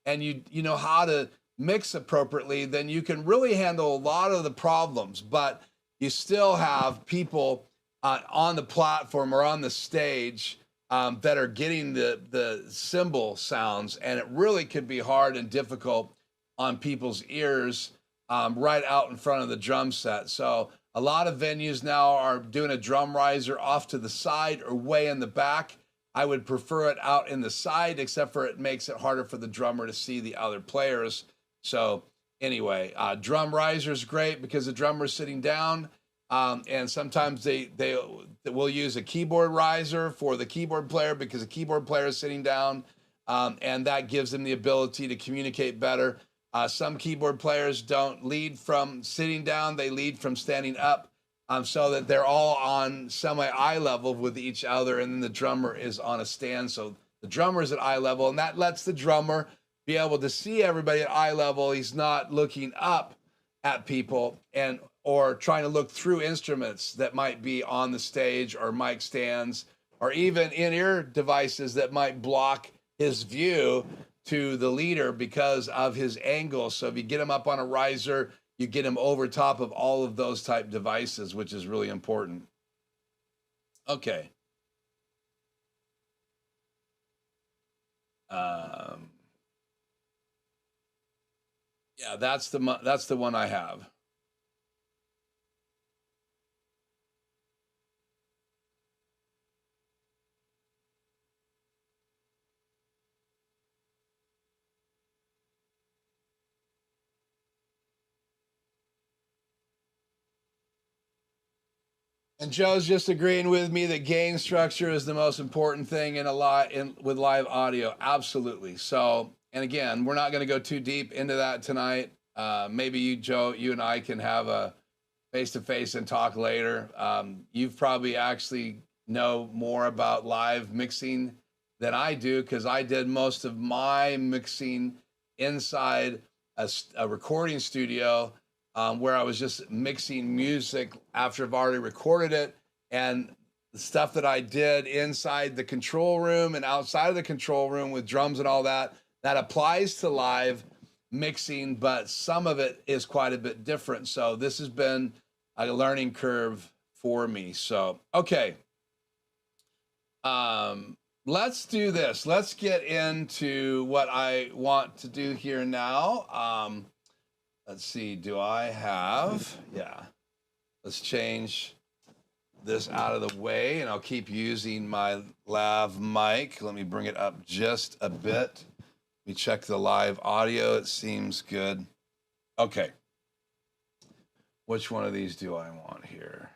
and you know how to mix appropriately, then you can really handle a lot of the problems. But you still have people on the platform or on the stage that are getting the cymbal sounds, and it really can be hard and difficult on people's ears right out in front of the drum set. So a lot of venues now are doing a drum riser off to the side or way in the back. I would prefer it out in the side, except for it makes it harder for the drummer to see the other players. So anyway, drum riser is great because the drummer's sitting down, and sometimes they will use a keyboard riser for the keyboard player because the keyboard player is sitting down, and that gives them the ability to communicate better. Some keyboard players don't lead from sitting down, they lead from standing up, so that they're all on semi-eye level with each other, and then the drummer is on a stand. So the drummer is at eye level, and that lets the drummer be able to see everybody at eye level. He's not looking up at people or trying to look through instruments that might be on the stage, or mic stands, or even in-ear devices that might block his view to the leader because of his angle. So if you get him up on a riser, you get him over top of all of those type devices, which is really important. Okay. Yeah, that's the one I have. And Joe's just agreeing with me that gain structure is the most important thing with live audio. Absolutely. So, and again, we're not going to go too deep into that tonight. Maybe you, Joe, you and I can have a face-to-face and talk later. You've probably actually know more about live mixing than I do, because I did most of my mixing inside a recording studio, where I was just mixing music after I've already recorded it. And the stuff that I did inside the control room and outside of the control room with drums and all that, that applies to live mixing, but some of it is quite a bit different. So this has been a learning curve for me. So, okay. let's do this. Let's get into what I want to do here now. Let's see, do I have, yeah. Let's change this out of the way, and I'll keep using my lav mic. Let me bring it up just a bit. Let me check the live audio. It seems good. Okay. Which one of these do I want here?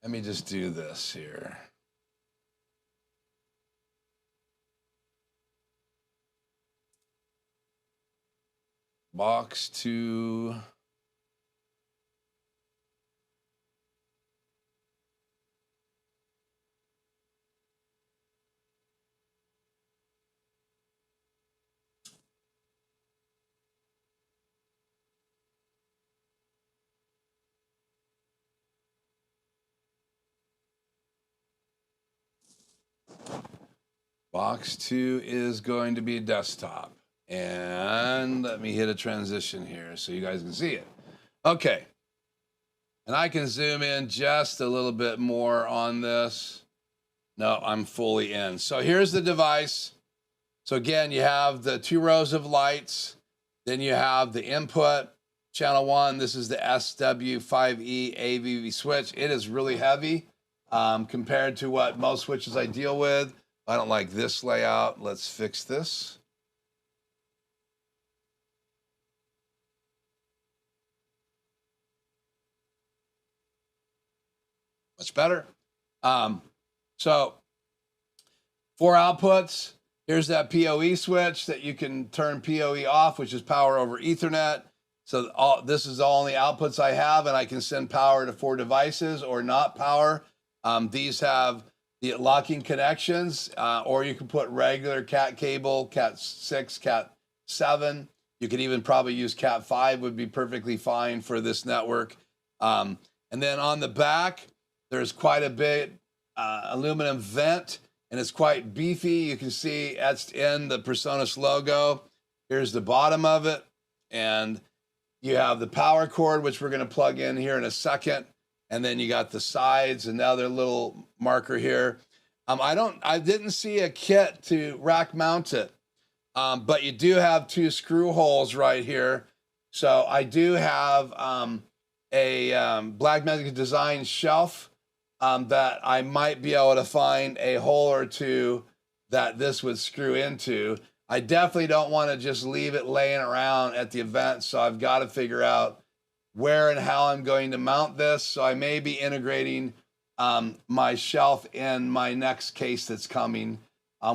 Let me just do this here. Box 2. Box 2 is going to be desktop. And let me hit a transition here so you guys can see it. Okay. And I can zoom in just a little bit more on this. No, I'm fully in. So here's the device. So again, you have the 2 rows of lights. Then you have the input, channel 1. This is the SW5E AVB switch. It is really heavy compared to what most switches I deal with. I don't like this layout. Let's fix this. Much better. So 4 outputs. Here's that PoE switch that you can turn PoE off, which is power over Ethernet. So this is the only outputs I have, and I can send power to 4 devices or not power. These have the locking connections, or you can put regular Cat cable, Cat 6, Cat 7. You could even probably use Cat 5 would be perfectly fine for this network. And then on the back, there's quite a bit aluminum vent, and it's quite beefy. You can see etched in the PreSonus logo. Here's the bottom of it. And you have the power cord, which we're going to plug in here in a second. And then you got the sides, another little marker here. I didn't see a kit to rack mount it, but you do have 2 screw holes right here. So I do have a Blackmagic Design shelf that I might be able to find a hole or 2 that this would screw into. I definitely don't want to just leave it laying around at the event, so I've got to figure out where and how I'm going to mount this. So I may be integrating my shelf in my next case that's coming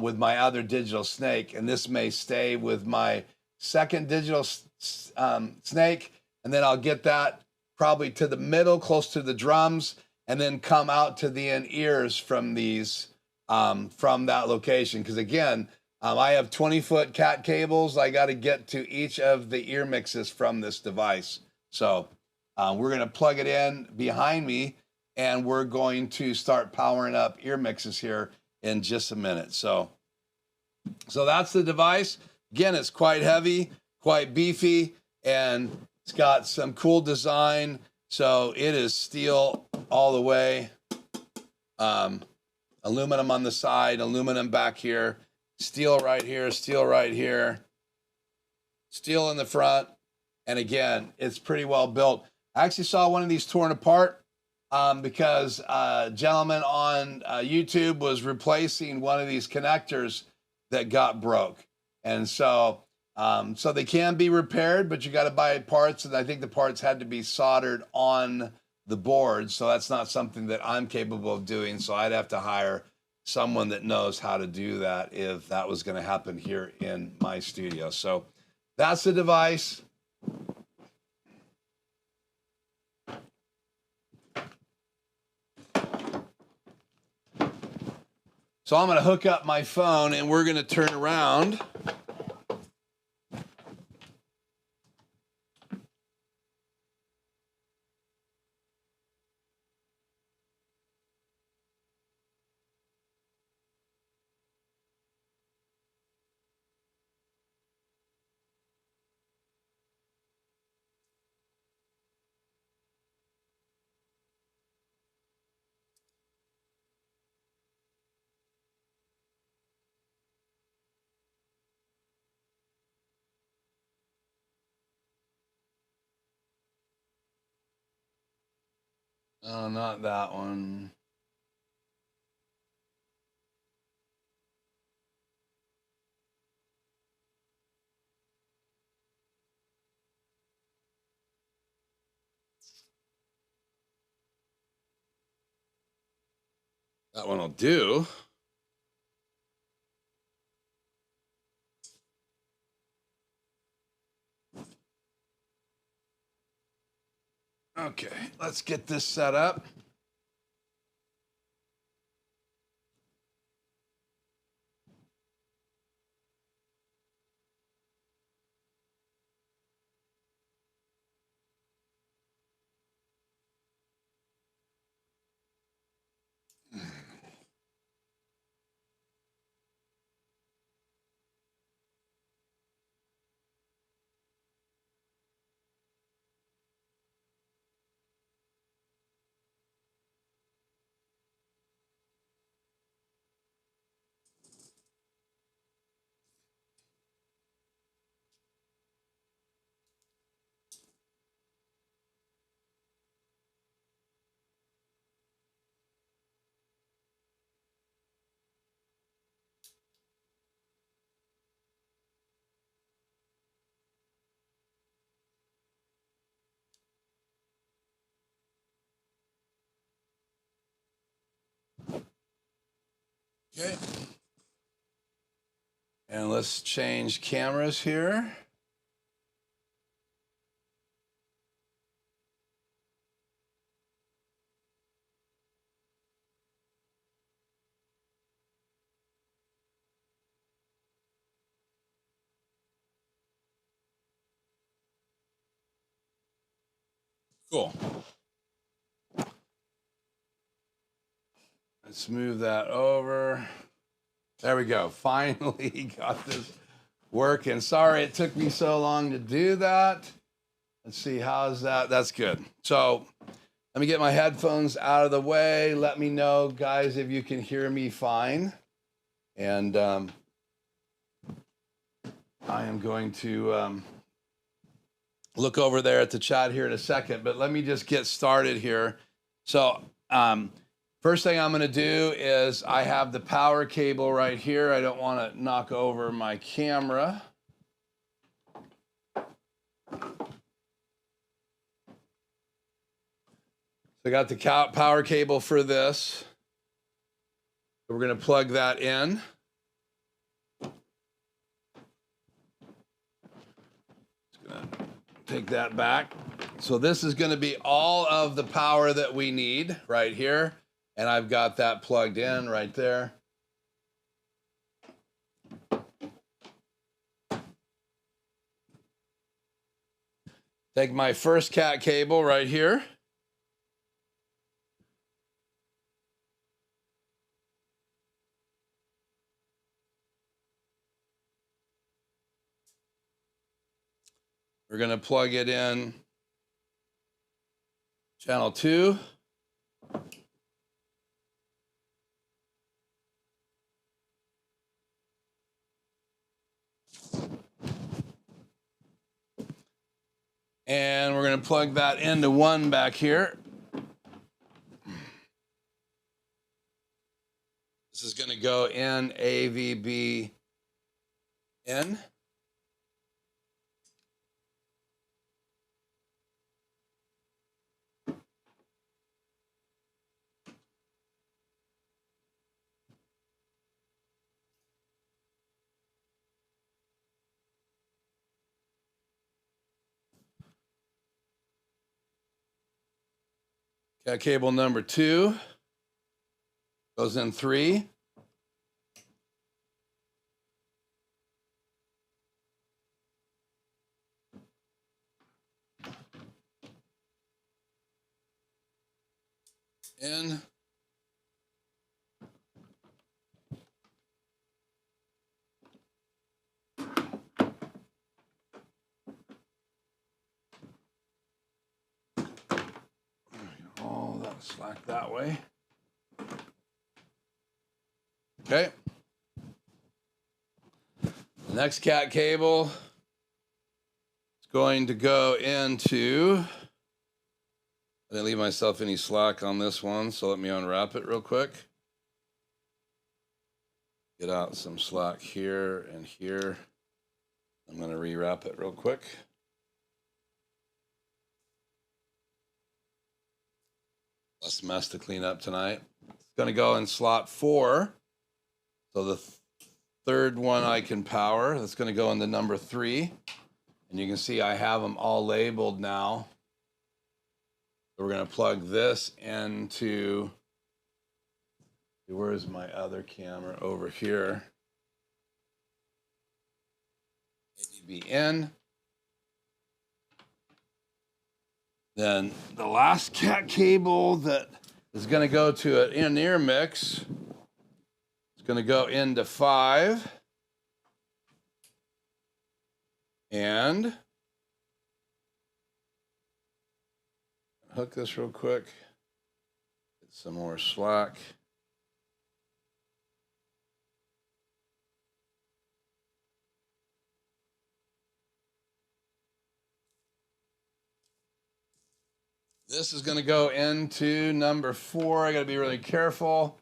with my other digital snake. And this may stay with my second digital snake. And then I'll get that probably to the middle, close to the drums, and then come out to the in-ears from these, from that location. Because again, I have 20-foot cat cables. I got to get to each of the EarMikxes from this device. So we're going to plug it in behind me, and we're going to start powering up EarMikxes here in just a minute. So that's the device. Again, it's quite heavy, quite beefy, and it's got some cool design. So it is steel all the way, aluminum on the side, aluminum back here, steel right here, steel right here, steel in the front. And again, it's pretty well built. I actually saw one of these torn apart because a gentleman on YouTube was replacing one of these connectors that got broke. And so they can be repaired, but you got to buy parts. And I think the parts had to be soldered on the board. So that's not something that I'm capable of doing. So I'd have to hire someone that knows how to do that if that was going to happen here in my studio. So that's the device. So I'm going to hook up my phone, and we're going to turn around. Oh, not that one. That one will do. Okay, let's get this set up. Okay. And let's change cameras here. Cool. Let's move that over. There we go. Finally got this working. Sorry it took me so long to do that. Let's see, how's that? That's good. So let me get my headphones out of the way. Let me know, guys, if you can hear me fine. And I am going to look over there at the chat here in a second, but let me just get started here. So first thing I'm going to do is I have the power cable right here. I don't want to knock over my camera. I got the power cable for this. We're going to plug that in. Just going to take that back. So this is going to be all of the power that we need right here. And I've got that plugged in right there. Take my first cat cable right here. We're going to plug it in channel 2. And we're going to plug that into 1 back here. This is going to go in AVB in. Got cable number 2 goes in 3. In. Oh, that's slack that way. Okay. The next cat cable is going to go into I didn't leave myself any slack on this one, so let me unwrap it real quick. Get out some slack here and here. I'm going to rewrap it real quick. Less mess to clean up tonight. It's going to go in slot 4. So the third one I can power. That's going to go into number 3. And you can see I have them all labeled now. So we're going to plug this into, where's my other camera? Over here. AVB in. Then the last cat cable that is going to go to an EarMikx is going to go into 5. And hook this real quick. Get some more slack. This is going to go into number 4. I got to be really careful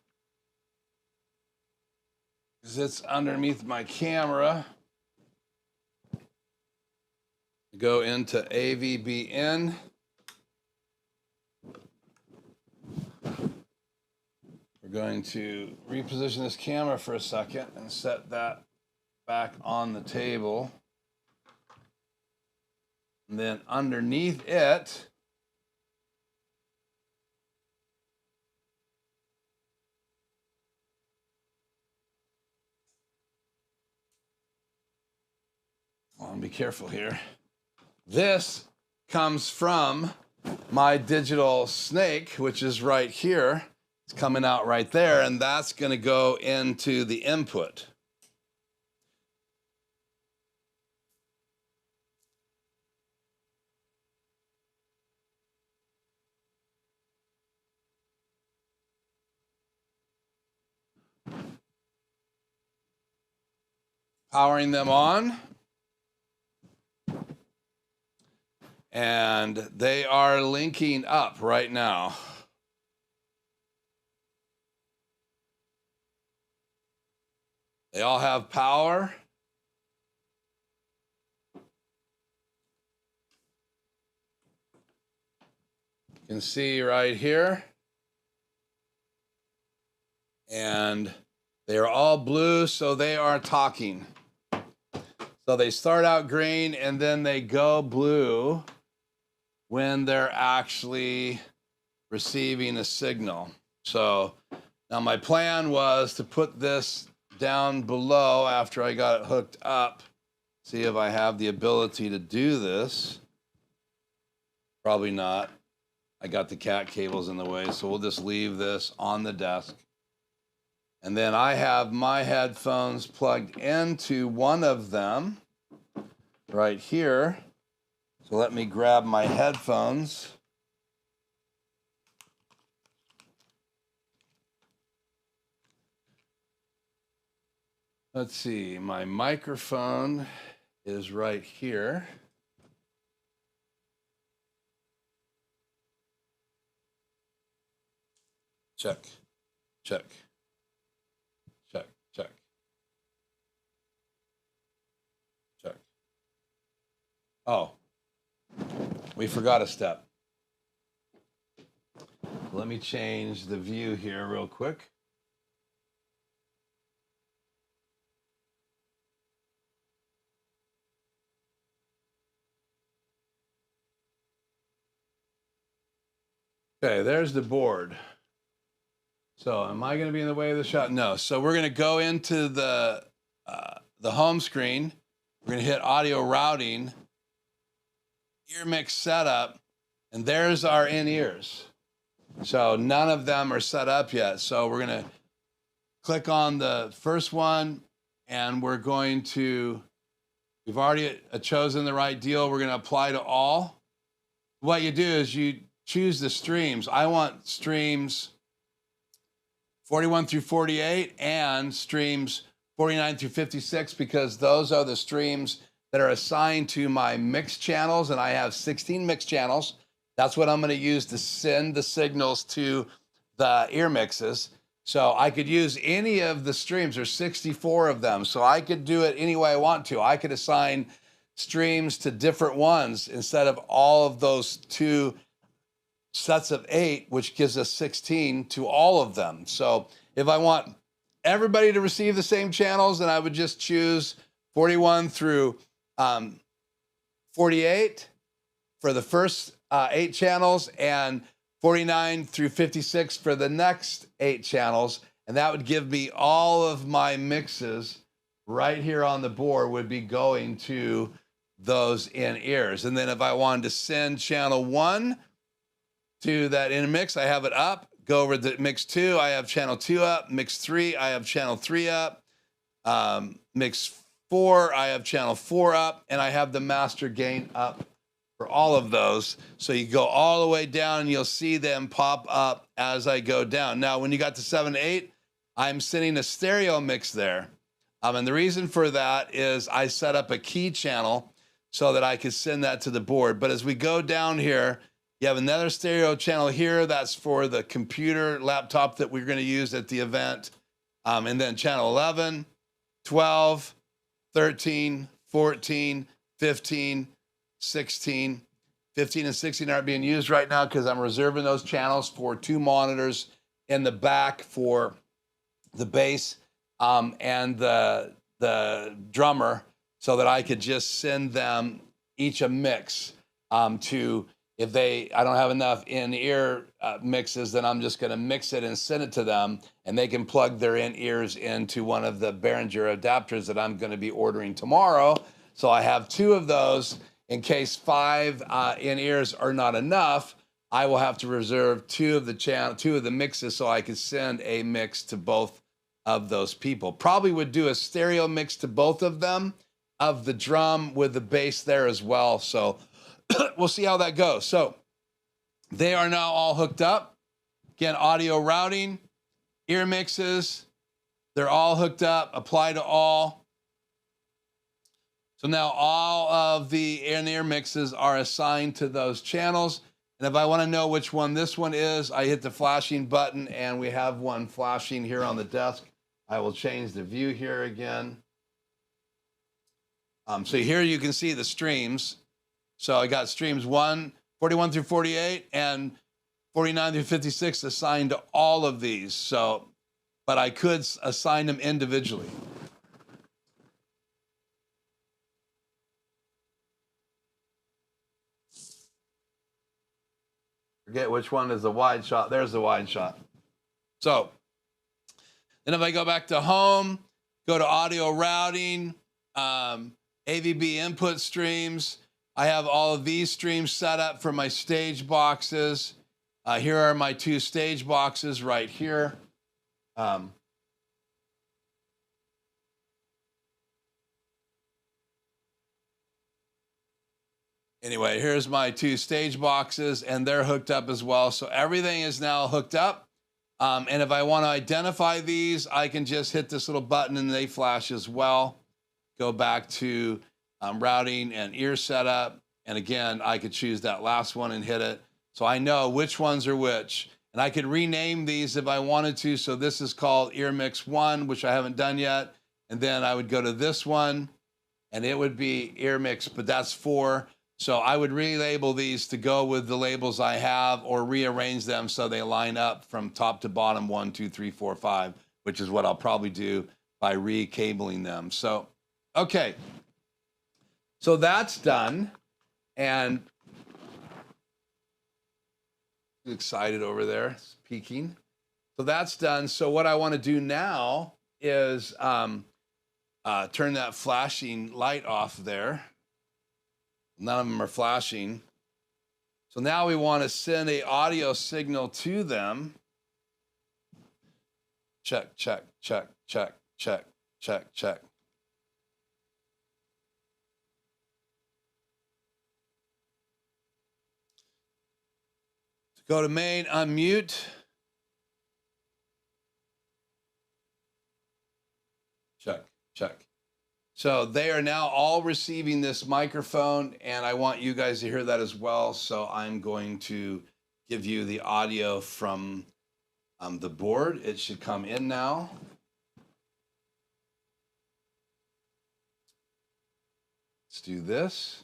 because it's underneath my camera. Go into AVB in. We're going to reposition this camera for a second and set that back on the table. And then underneath it, be careful here. This comes from my digital snake, which is right here. It's coming out right there, and that's going to go into the input. Powering them on. And they are linking up right now. They all have power. You can see right here. And they are all blue, so they are talking. So they start out green and then they go blue when they're actually receiving a signal. So now my plan was to put this down below after I got it hooked up. See if I have the ability to do this. Probably not. I got the cat cables in the way, so we'll just leave this on the desk. And then I have my headphones plugged into one of them right here. So let me grab my headphones. Let's see, my microphone is right here. Check, check, check, check, check. Oh. We forgot a step. Let me change the view here real quick. Okay, there's the board. So am I going to be in the way of the shot? No. So we're going to go into the home screen. We're going to hit audio routing. EarMikx setup, and there's our in-ears. So none of them are set up yet. So we're going to click on the first one, and we're going to, we've already chosen the right deal. We're going to apply to all. What you do is you choose the streams. I want streams 41 through 48 and streams 49 through 56 because those are the streams that are assigned to my mix channels, and I have 16 mix channels. That's what I'm going to use to send the signals to the EarMixes. So I could use any of the streams. There's 64 of them. So I could do it any way I want to. I could assign streams to different ones instead of all of those 2 sets of 8, which gives us 16 to all of them. So if I want everybody to receive the same channels, then I would just choose 41 through 48 for the first 8 channels and 49 through 56 for the next 8 channels. And that would give me all of my mixes right here on the board would be going to those in-ears. And then if I wanted to send channel 1 to that EarMix, I have it up. Go over to mix 2, I have channel 2 up. Mix 3, I have channel 3 up. Mix 4, I have channel 4 up, and I have the master gain up for all of those. So you go all the way down and you'll see them pop up as I go down. Now, when you got to 7 to 8, I'm sending a stereo mix there. And the reason for that is I set up a key channel so that I could send that to the board. But as we go down here, you have another stereo channel here. That's for the computer laptop that we're going to use at the event. And then channel 11, 12, 13, 14, 15, 16. 15 and 16 aren't being used right now because I'm reserving those channels for 2 monitors in the back for the bass and the drummer so that I could just send them each a mix to, if I don't have enough in-ear mixes, then I'm just going to mix it and send it to them, and they can plug their in-ears into one of the Behringer adapters that I'm going to be ordering tomorrow. So I have 2 of those in case 5 in-ears are not enough. I will have to reserve 2 of the mixes so I can send a mix to both of those people. Probably would do a stereo mix to both of them of the drum with the bass there as well. So we'll see how that goes. So they are now all hooked up. Again, audio routing, ear mixes, they're all hooked up, apply to all. So now all of the in-ear mixes are assigned to those channels. And if I want to know which one this one is, I hit the flashing button, and we have one flashing here on the desk. I will change the view here again. So here you can see the streams. So I got streams 41 through 48 and 49 through 56 assigned to all of these. So, but I could assign them individually. Forget which one is the wide shot. There's the wide shot. So then if I go back to home, go to audio routing, AVB input streams, I have all of these streams set up for my stage boxes. Here are my 2 stage boxes right here. Anyway, here's my 2 stage boxes, and they're hooked up as well. So everything is now hooked up. And if I want to identify these, I can just hit this little button and they flash as well. Go back to routing and ear setup. And again, I could choose that last one and hit it. So I know which ones are which. And I could rename these if I wanted to. So this is called EarMix 1, which I haven't done yet. And then I would go to this one, and it would be EarMix, but that's 4. So I would relabel these to go with the labels I have, or rearrange them so they line up from top to bottom, 1, 2, 3, 4, 5, which is what I'll probably do by recabling them. So, okay. So that's done. And excited over there, it's peeking. So that's done. So what I want to do now is turn that flashing light off there. None of them are flashing. So now we want to send an audio signal to them. Check, check, check, check, check, check, check. Go to main, unmute. Check, check. So they are now all receiving this microphone, and I want you guys to hear that as well. So I'm going to give you the audio from the board. It should come in now. Let's do this.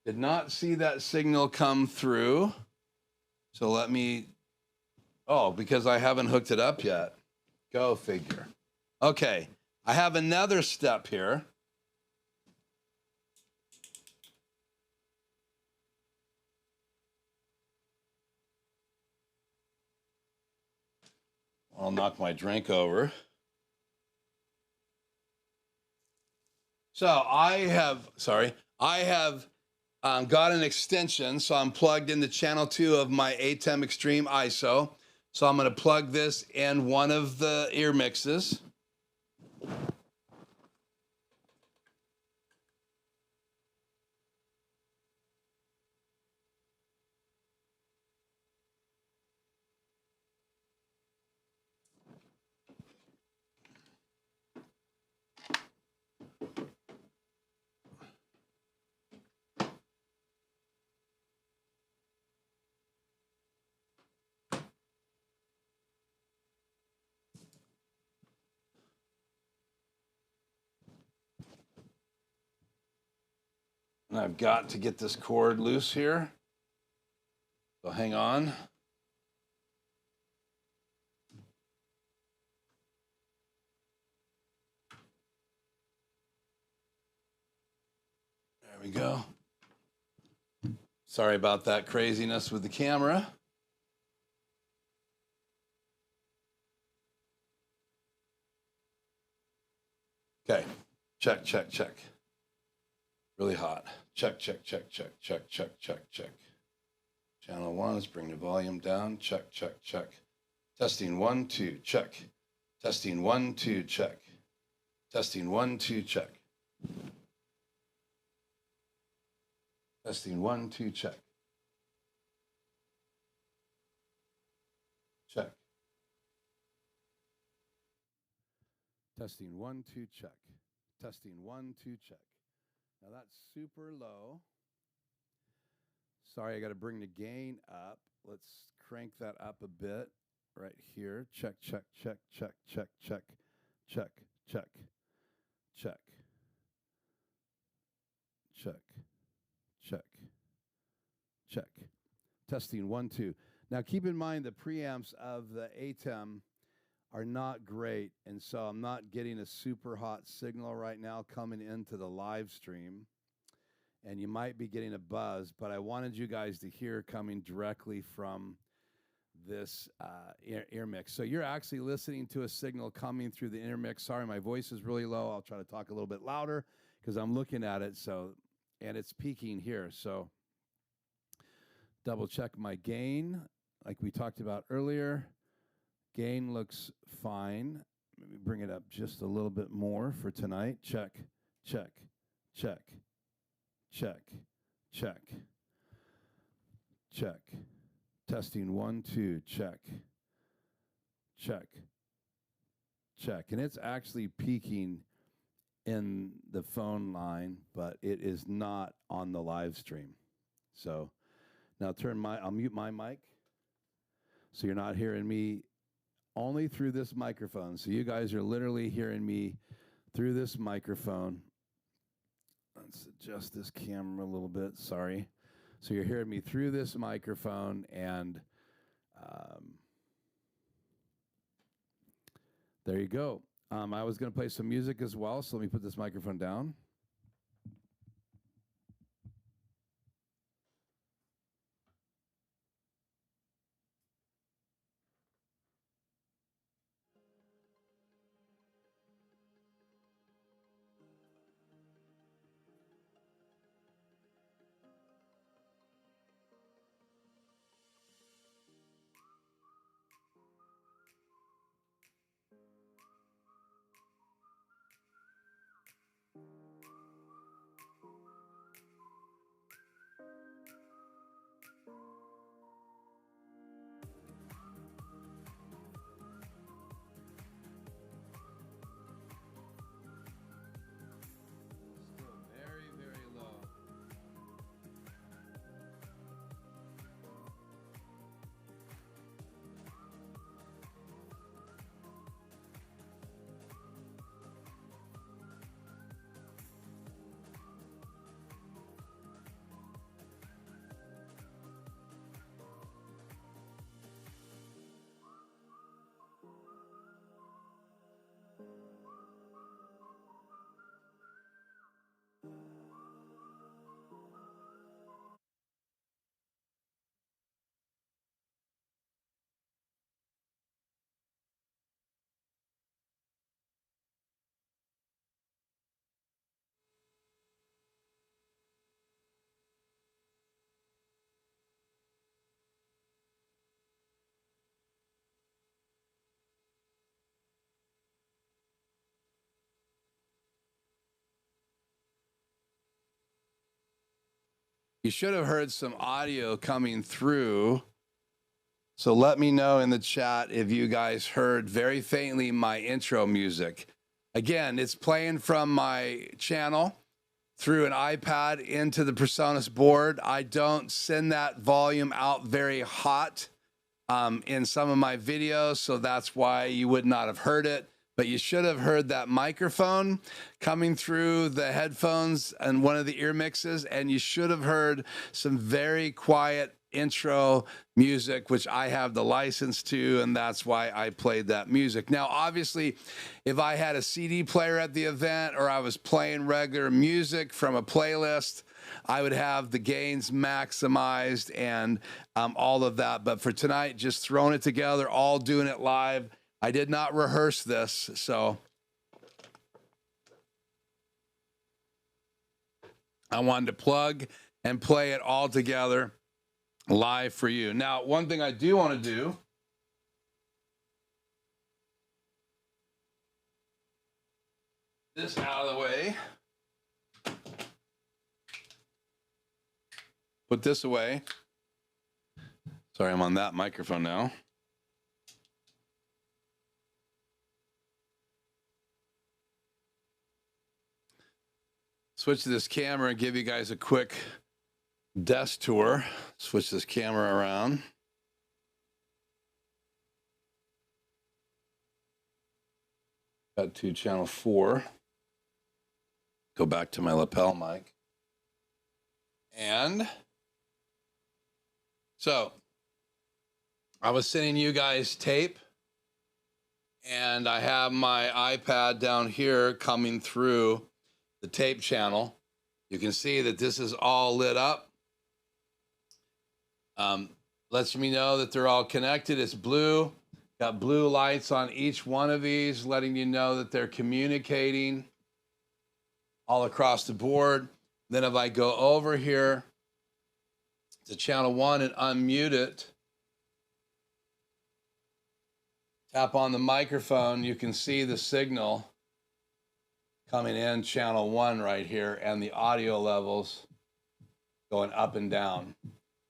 Did not see that signal come through. So let me, oh, because I haven't hooked it up yet. Go figure. Okay, I have another step here. I'll knock my drink over. So I have got an extension. So I'm plugged into channel 2 of my ATEM Extreme ISO. So I'm going to plug this in one of the EarMixes. And I've got to get this cord loose here. So hang on. There we go. Sorry about that craziness with the camera. Okay, check, check, check. Really hot. Check, check, check, check, check, check, check, check. Channel 1, let's bring the volume down. Check, check, check. Testing 1, 2, check. Testing 1, 2, check. Testing 1, 2, check. Testing 1, 2, check. Check. Testing 1, 2, check. Testing 1, 2, check. Now that's super low. Sorry, I got to bring the gain up. Let's crank that up a bit right here. Check, check, check, check, check, check, check, check, check, check, check, check. Testing 1, 2. Now keep in mind the preamps of the ATEM are not great, and so I'm not getting a super hot signal right now coming into the live stream. And you might be getting a buzz, but I wanted you guys to hear coming directly from this EarMix. So you're actually listening to a signal coming through the EarMix. Sorry, my voice is really low. I'll try to talk a little bit louder because I'm looking at it. So, and it's peaking here. So double check my gain like we talked about earlier. Gain looks fine. Let me bring it up just a little bit more for tonight. Check, check, check, check, check, check. Testing 1, 2, check, check, check. And it's actually peaking in the phone line, but it is not on the live stream. So now I'll mute my mic. So you're not hearing me only through this microphone. So you guys are literally hearing me through this microphone. Let's adjust this camera a little bit. Sorry. So you're hearing me through this microphone, and there you go. I was going to play some music as well, so let me put this microphone down. you should have heard some audio coming through. So let me know in the chat if you guys heard very faintly my intro music. Again, it's playing from my channel through an iPad into the PreSonus board. I don't send that volume out very hot in some of my videos, so that's why you would not have heard it. But you should have heard that microphone coming through the headphones and one of the EarMixes, and you should have heard some very quiet intro music, which I have the license to, and that's why I played that music. Now, obviously, if I had a CD player at the event or I was playing regular music from a playlist, I would have the gains maximized and all of that. But for tonight, just throwing it together, all doing it live. I did not rehearse this, so I wanted to plug and play it all together live for you. Now, one thing I do want to do this out of the way, put this away. Sorry, I'm on that microphone now. Switch to this camera and give you guys a quick desk tour. Switch this camera around. Got to channel 4. Go back to my lapel mic. And so I was sending you guys tape, and I have my iPad down here coming through the tape channel. You can see that this is all lit up. Lets me know that they're all connected. It's blue. Got blue lights on each one of these, letting you know that they're communicating all across the board. Then if I go over here to channel 1 and unmute it, tap on the microphone, you can see the signal coming in channel 1 right here, and the audio levels going up and down.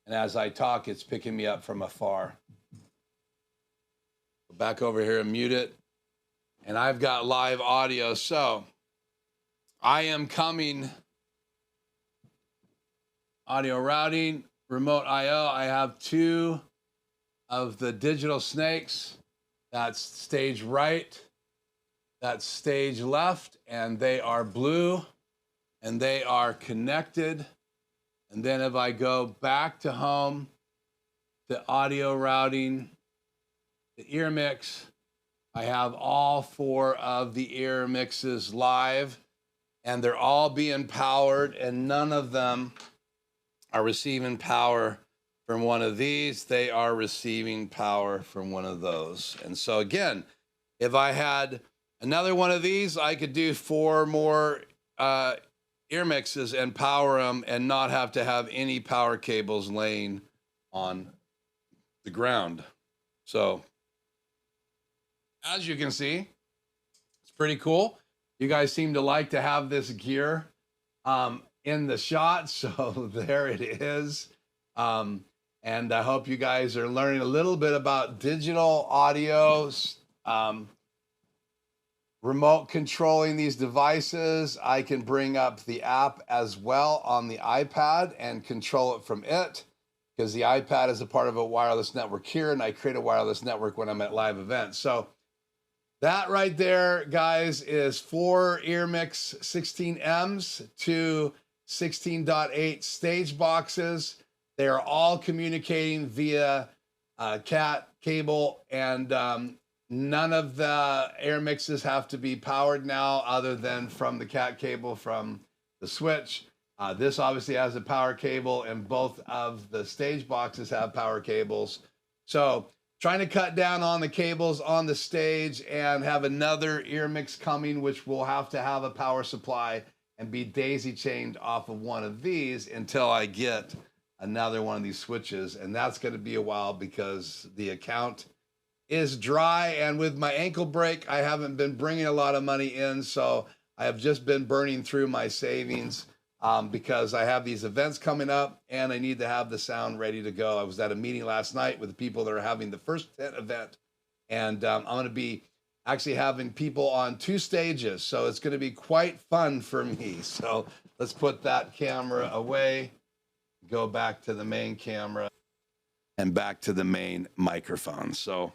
And as I talk, it's picking me up from afar. Go back over here and mute it. And I've got live audio. So I am coming audio routing, remote IO. I have 2 of the digital snakes. That's stage right. That's stage left, and they are blue, and they are connected. And then if I go back to home, to audio routing, the EarMikx, I have all 4 of the EarMixes live, and they're all being powered, and none of them are receiving power from one of these. They are receiving power from one of those. And so again, if I had another one of these, I could do 4 more EarMixes and power them and not have to have any power cables laying on the ground. So as you can see, it's pretty cool. You guys seem to like to have this gear in the shot. So there it is. And I hope you guys are learning a little bit about digital audio, remote controlling these devices. I can bring up the app as well on the iPad and control it from it, because the iPad is a part of a wireless network here, and I create a wireless network when I'm at live events. So that right there, guys, is 4 EarMikx 16m's to 16.8 stage boxes. They are all communicating via cat cable, and none of the EarMixes have to be powered now other than from the cat cable from the switch. This obviously has a power cable, and both of the stage boxes have power cables. So trying to cut down on the cables on the stage and have another EarMix coming, which will have to have a power supply and be daisy chained off of one of these until I get another one of these switches. And that's going to be a while because the account is dry, and with my ankle break, I haven't been bringing a lot of money in, so I have just been burning through my savings because I have these events coming up and I need to have the sound ready to go. I was at a meeting last night with the people that are having the first tent event, and I'm going to be actually having people on 2 stages. So it's going to be quite fun for me. So let's put that camera away, go back to the main camera and back to the main microphone. So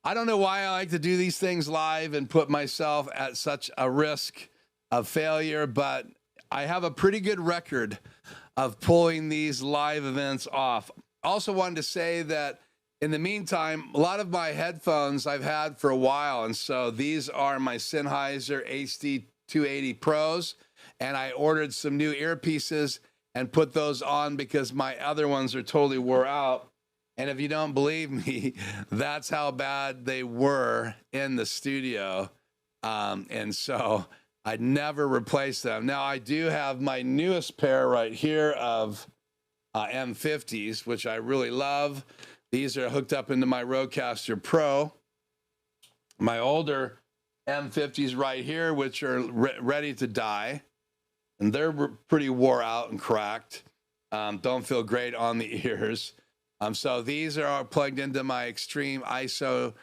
I don't know why I like to do these things live and put myself at such a risk of failure, but I have a pretty good record of pulling these live events off. Also wanted to say that in the meantime, a lot of my headphones I've had for a while, and so these are my Sennheiser HD280 Pros, and I ordered some new earpieces and put those on because my other ones are totally wore out. And if you don't believe me, that's how bad they were in the studio. And so I never replaced them. Now I do have my newest pair right here of M50s, which I really love. These are hooked up into my Rodecaster Pro. My older M50s right here, which are ready to die. And they're pretty wore out and cracked. Don't feel great on the ears. So these are plugged into my extreme ISO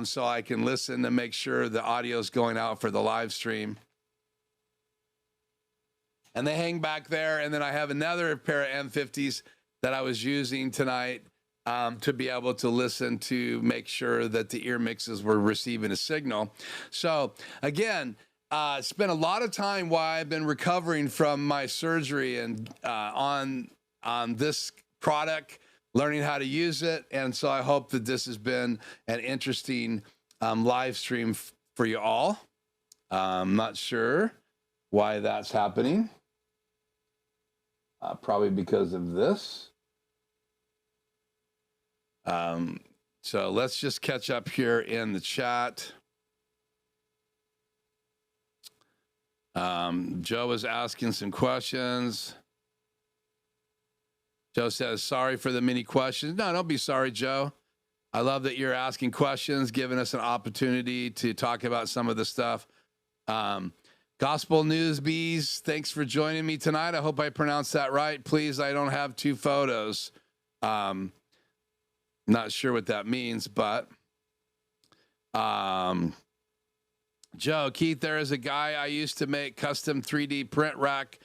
so I can listen to make sure the audio is going out for the live stream. And they hang back there. And then I have another pair of M50s that I was using tonight to be able to listen to make sure that the EarMixes were receiving a signal. So again, spent a lot of time while I've been recovering from my surgery and on this product, learning how to use it. And so I hope that this has been an interesting live stream for you all. I'm not sure why that's happening. Probably because of this. So let's just catch up here in the chat. Joe was asking some questions. Joe says, sorry for the many questions. No, don't be sorry, Joe. I love that you're asking questions, giving us an opportunity to talk about some of the stuff. Gospel News Bees, thanks for joining me tonight. I hope I pronounced that right. Please, I don't have 2 photos. Not sure what that means, but Joe, Keith, there is a guy I used to make custom 3D print rack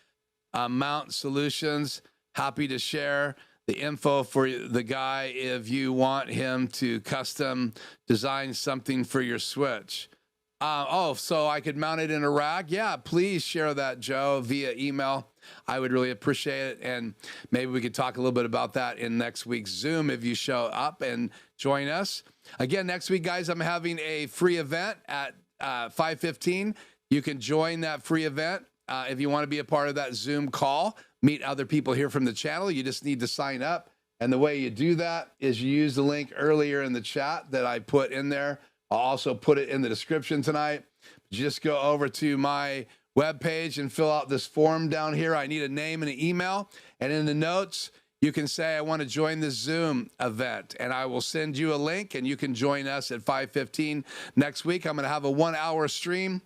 mount solutions. Happy to share the info for the guy if you want him to custom design something for your Switch. Oh, so I could mount it in a rack? Yeah, please share that, Joe, via email. I would really appreciate it. And maybe we could talk a little bit about that in next week's Zoom if you show up and join us. Again, next week, guys, I'm having a free event at 5:15. You can join that free event if you want to be a part of that Zoom call. Meet other people here from the channel. You just need to sign up. And the way you do that is you use the link earlier in the chat that I put in there. I'll also put it in the description tonight. Just go over to my webpage and fill out this form down here. I need a name and an email. And in the notes, you can say, I want to join the Zoom event. And I will send you a link and you can join us at 5:15 next week. I'm going to have a 1-hour stream.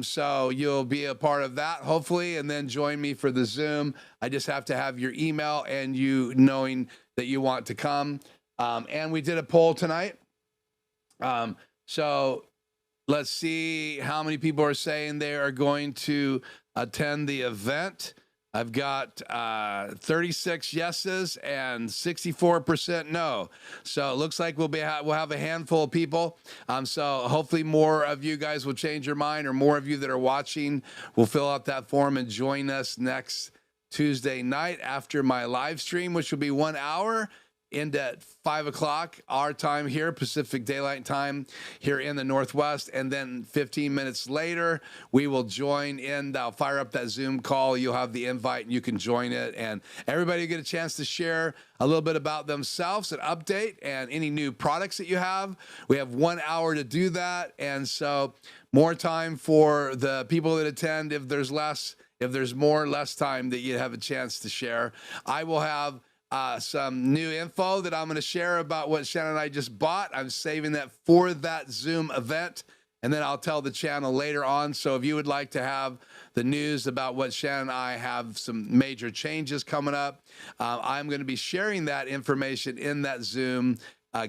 So you'll be a part of that, hopefully, and then join me for the Zoom. I just have to have your email and you knowing that you want to come. And we did a poll tonight. So let's see how many people are saying they are going to attend the event. I've got 36 yeses and 64% no. So it looks like we'll have a handful of people. So hopefully more of you guys will change your mind, or more of you that are watching will fill out that form and join us next Tuesday night after my live stream, which will be 1 hour. End at 5 o'clock our time here, Pacific Daylight Time here in the Northwest. And then 15 minutes later, we will join in. I'll fire up that Zoom call. You'll have the invite and you can join it. And everybody will get a chance to share a little bit about themselves, an update, and any new products that you have. We have 1 hour to do that. And so more time for the people that attend. If there's less time that you have a chance to share. I will have some new info that I'm going to share about what Shannon and I just bought. I'm saving that for that Zoom event. and then I'll tell the channel later on. So if you would like to have the news about what Shannon and I have some major changes coming up, I'm going to be sharing that information in that Zoom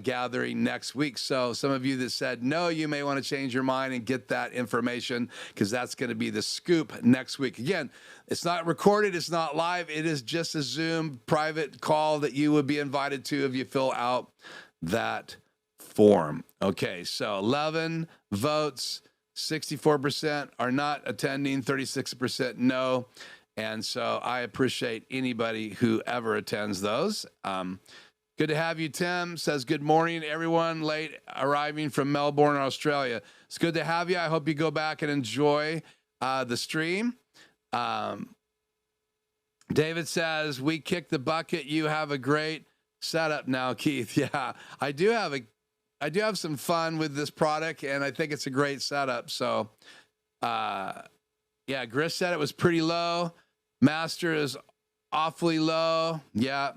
gathering next week. So some of you that said no, you may want to change your mind and get that information, because that's going to be the scoop next week. Again, it's not recorded, it's not live, it is just a Zoom private call that you would be invited to if you fill out that form. Okay, so 11 votes, 64% are not attending, 36% no. And so I appreciate anybody who ever attends those. Good to have you. Tim says, good morning, everyone late arriving from Melbourne, Australia. It's good to have you. I hope you go back and enjoy the stream. David says, we kicked the bucket. You have a great setup now, Keith. Yeah, I do have some fun with this product, and I think it's a great setup. So, yeah, Gris said it was pretty low. Master is awfully low. Yeah.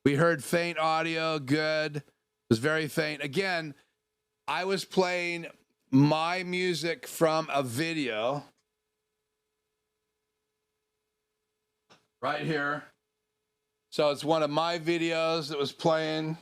We heard faint audio. Good. It was very faint. Again, I was playing my music from a video right here. So it's one of my videos that was playing,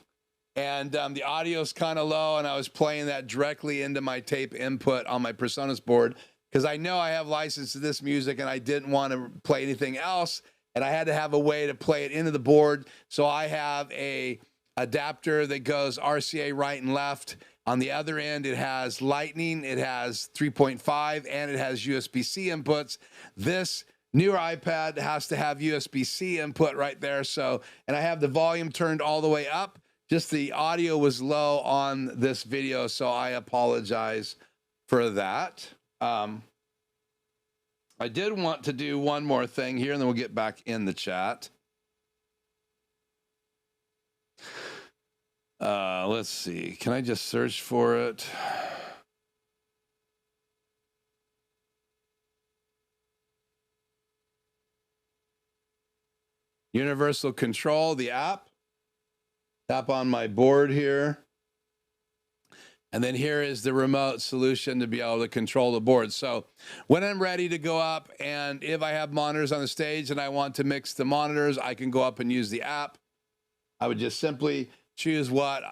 and the audio is kind of low, and I was playing that directly into my tape input on my Presonus board, because I know I have license to this music and I didn't want to play anything else. And I had to have a way to play it into the board. So I have a adapter that goes RCA right and left. On the other end, it has Lightning, it has 3.5, and it has USB-C inputs. This newer iPad has to have USB-C input right there. So, and I have the volume turned all the way up. Just the audio was low on this video, so I apologize for that. I did want to do one more thing here, and then we'll get back in the chat. Let's see. Can I just search for it? Universal Control, the app. Tap on my board here. And then here is the remote solution to be able to control the board. So when I'm ready to go up, and if I have monitors on the stage and I want to mix the monitors, I can go up and use the app. I would just simply choose what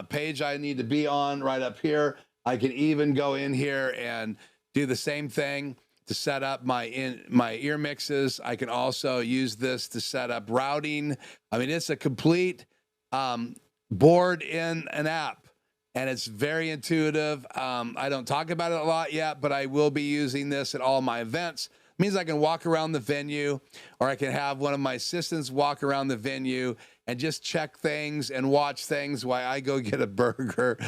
page I need to be on right up here. I can even go in here and do the same thing to set up my EarMixes. I can also use this to set up routing. I mean, it's a complete board in an app. And it's very intuitive. I don't talk about it a lot yet, but I will be using this at all my events. It means I can walk around the venue, or I can have one of my assistants walk around the venue and just check things and watch things while I go get a burger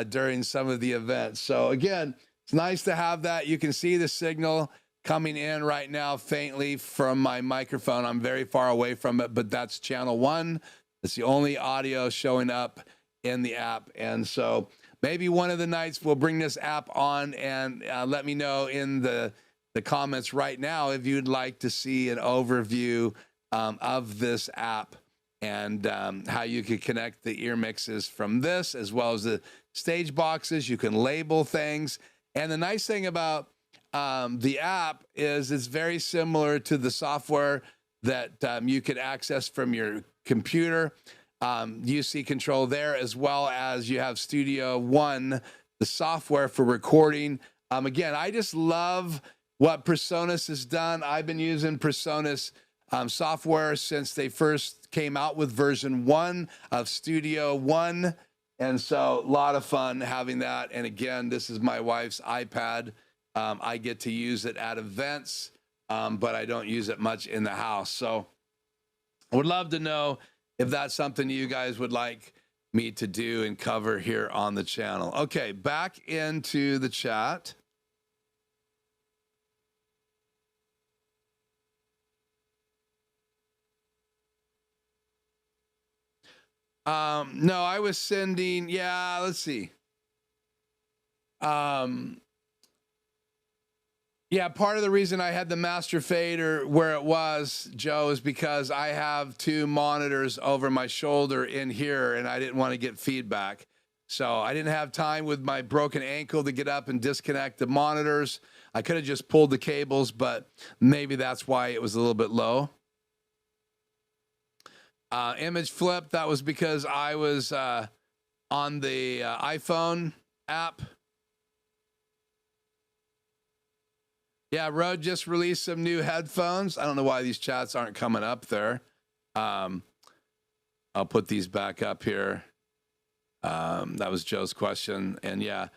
during some of the events. So again, it's nice to have that. You can see the signal coming in right now faintly from my microphone. I'm very far away from it, but that's channel 1. It's the only audio showing up in the app. And so maybe one of the nights we'll bring this app on, and let me know in the comments right now if you'd like to see an overview of this app, and how you can connect the EarMixes from this, as well as the stage boxes. You can label things. And the nice thing about the app is it's very similar to the software that you could access from your computer. UC control there, as well as you have Studio One, the software for recording. Again, I just love what PreSonus has done. I've been using PreSonus software since they first came out with version 1 of Studio One. And so a lot of fun having that. And again, this is my wife's iPad. I get to use it at events, but I don't use it much in the house. So I would love to know if that's something you guys would like me to do and cover here on the channel. Okay, back into the chat. No, I was sending, yeah, let's see. Yeah, part of the reason I had the master fader where it was, Joe, is because I have 2 monitors over my shoulder in here, and I didn't want to get feedback. So I didn't have time with my broken ankle to get up and disconnect the monitors. I could have just pulled the cables, but maybe that's why it was a little bit low. Image flip, that was because I was on the iPhone app. Yeah, Rode just released some new headphones. I don't know why these chats aren't coming up there. I'll put these back up here. That was Joe's question. And yeah.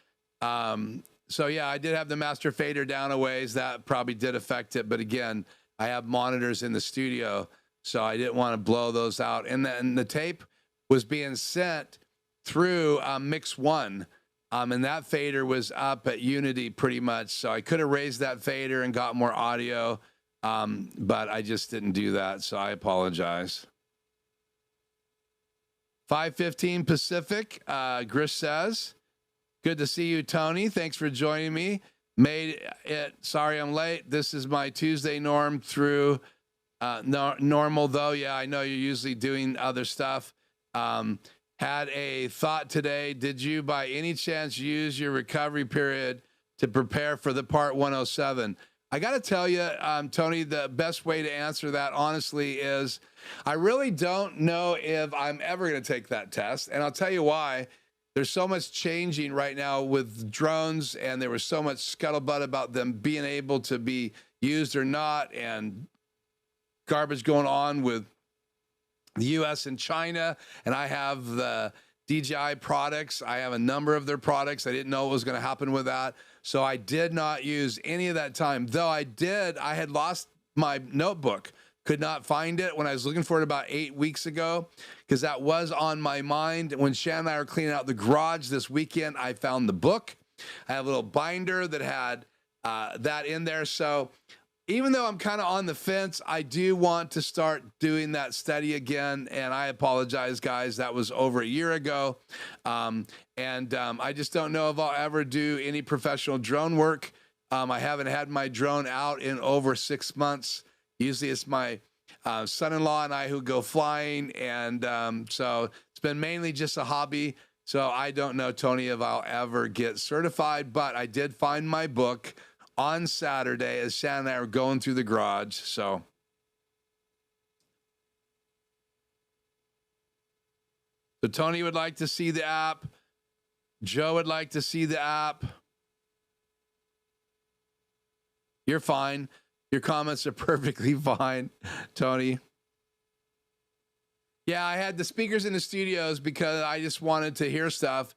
So yeah, I did have the master fader down a ways. That probably did affect it. But again, I have monitors in the studio, so I didn't want to blow those out. And then the tape was being sent through Mix 1. And that fader was up at Unity pretty much. So I could have raised that fader and got more audio, but I just didn't do that. So I apologize. 5:15 Pacific, Grish says, good to see you, Tony. Thanks for joining me. Made it, sorry I'm late. This is my Tuesday norm through normal though. Yeah, I know you're usually doing other stuff. Had a thought today. Did you by any chance use your recovery period to prepare for the part 107? I got to tell you, Tony, the best way to answer that honestly is I really don't know if I'm ever going to take that test. And I'll tell you why. There's so much changing right now with drones, and there was so much scuttlebutt about them being able to be used or not, and garbage going on with the US and China. And I have the DJI products. I have a number of their products. I didn't know what was going to happen with that. So I did not use any of that time, though I had lost my notebook. Could not find it when I was looking for it about 8 weeks ago, because that was on my mind. When Shannon and I were cleaning out the garage this weekend, I found the book. I have a little binder that had that in there. So even though I'm kind of on the fence, I do want to start doing that study again. And I apologize, guys. That was over a year ago. I just don't know if I'll ever do any professional drone work. I haven't had my drone out in over 6 months. Usually it's my son-in-law and I who go flying. And so it's been mainly just a hobby. So I don't know, Tony, if I'll ever get certified. But I did find my book on Saturday as Shannon and I were going through the garage. So Tony would like to see the app. Joe would like to see the app. You're fine. Your comments are perfectly fine, Tony. Yeah, I had the speakers in the studios because I just wanted to hear stuff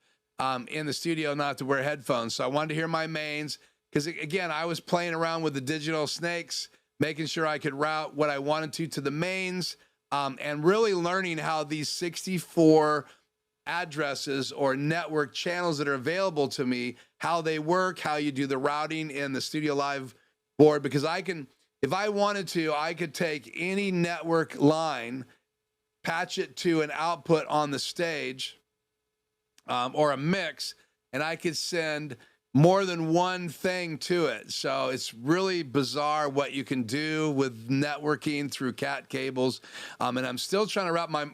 in the studio, not to wear headphones. So I wanted to hear my mains. Because, again, I was playing around with the digital snakes, making sure I could route what I wanted to the mains, and really learning how these 64 addresses or network channels that are available to me, how they work, how you do the routing in the Studio Live board. Because I can, if I wanted to, I could take any network line, patch it to an output on the stage or a mix, and I could send more than one thing to it. So it's really bizarre what you can do with networking through cat cables. And I'm still trying to wrap my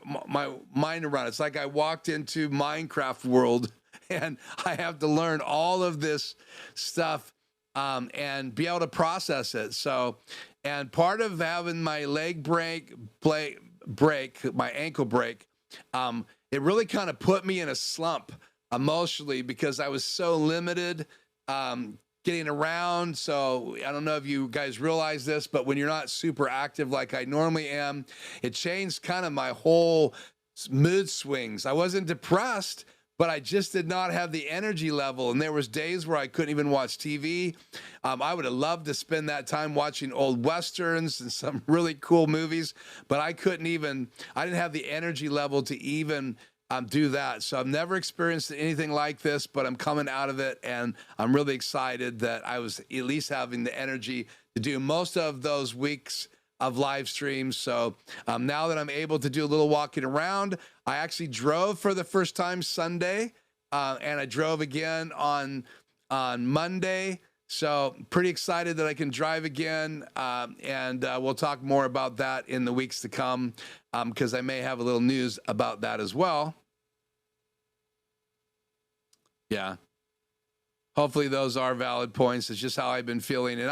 mind around it. It's like I walked into Minecraft world and I have to learn all of this stuff and be able to process it. So, and part of having my leg break, my ankle break, it really kind of put me in a slump emotionally, because I was so limited getting around. So I don't know if you guys realize this, but when you're not super active like I normally am, it changed kind of my whole mood swings. I wasn't depressed, but I just did not have the energy level. And there was days where I couldn't even watch TV. I would have loved to spend that time watching old Westerns and some really cool movies, but I didn't have the energy level to even do that. So I've never experienced anything like this, but I'm coming out of it, and I'm really excited that I was at least having the energy to do most of those weeks of live streams. So now that I'm able to do a little walking around, I actually drove for the first time Sunday, and I drove again on Monday. So pretty excited that I can drive again, and we'll talk more about that in the weeks to come, because I may have a little news about that as well. Yeah. Hopefully those are valid points. It's just how I've been feeling. And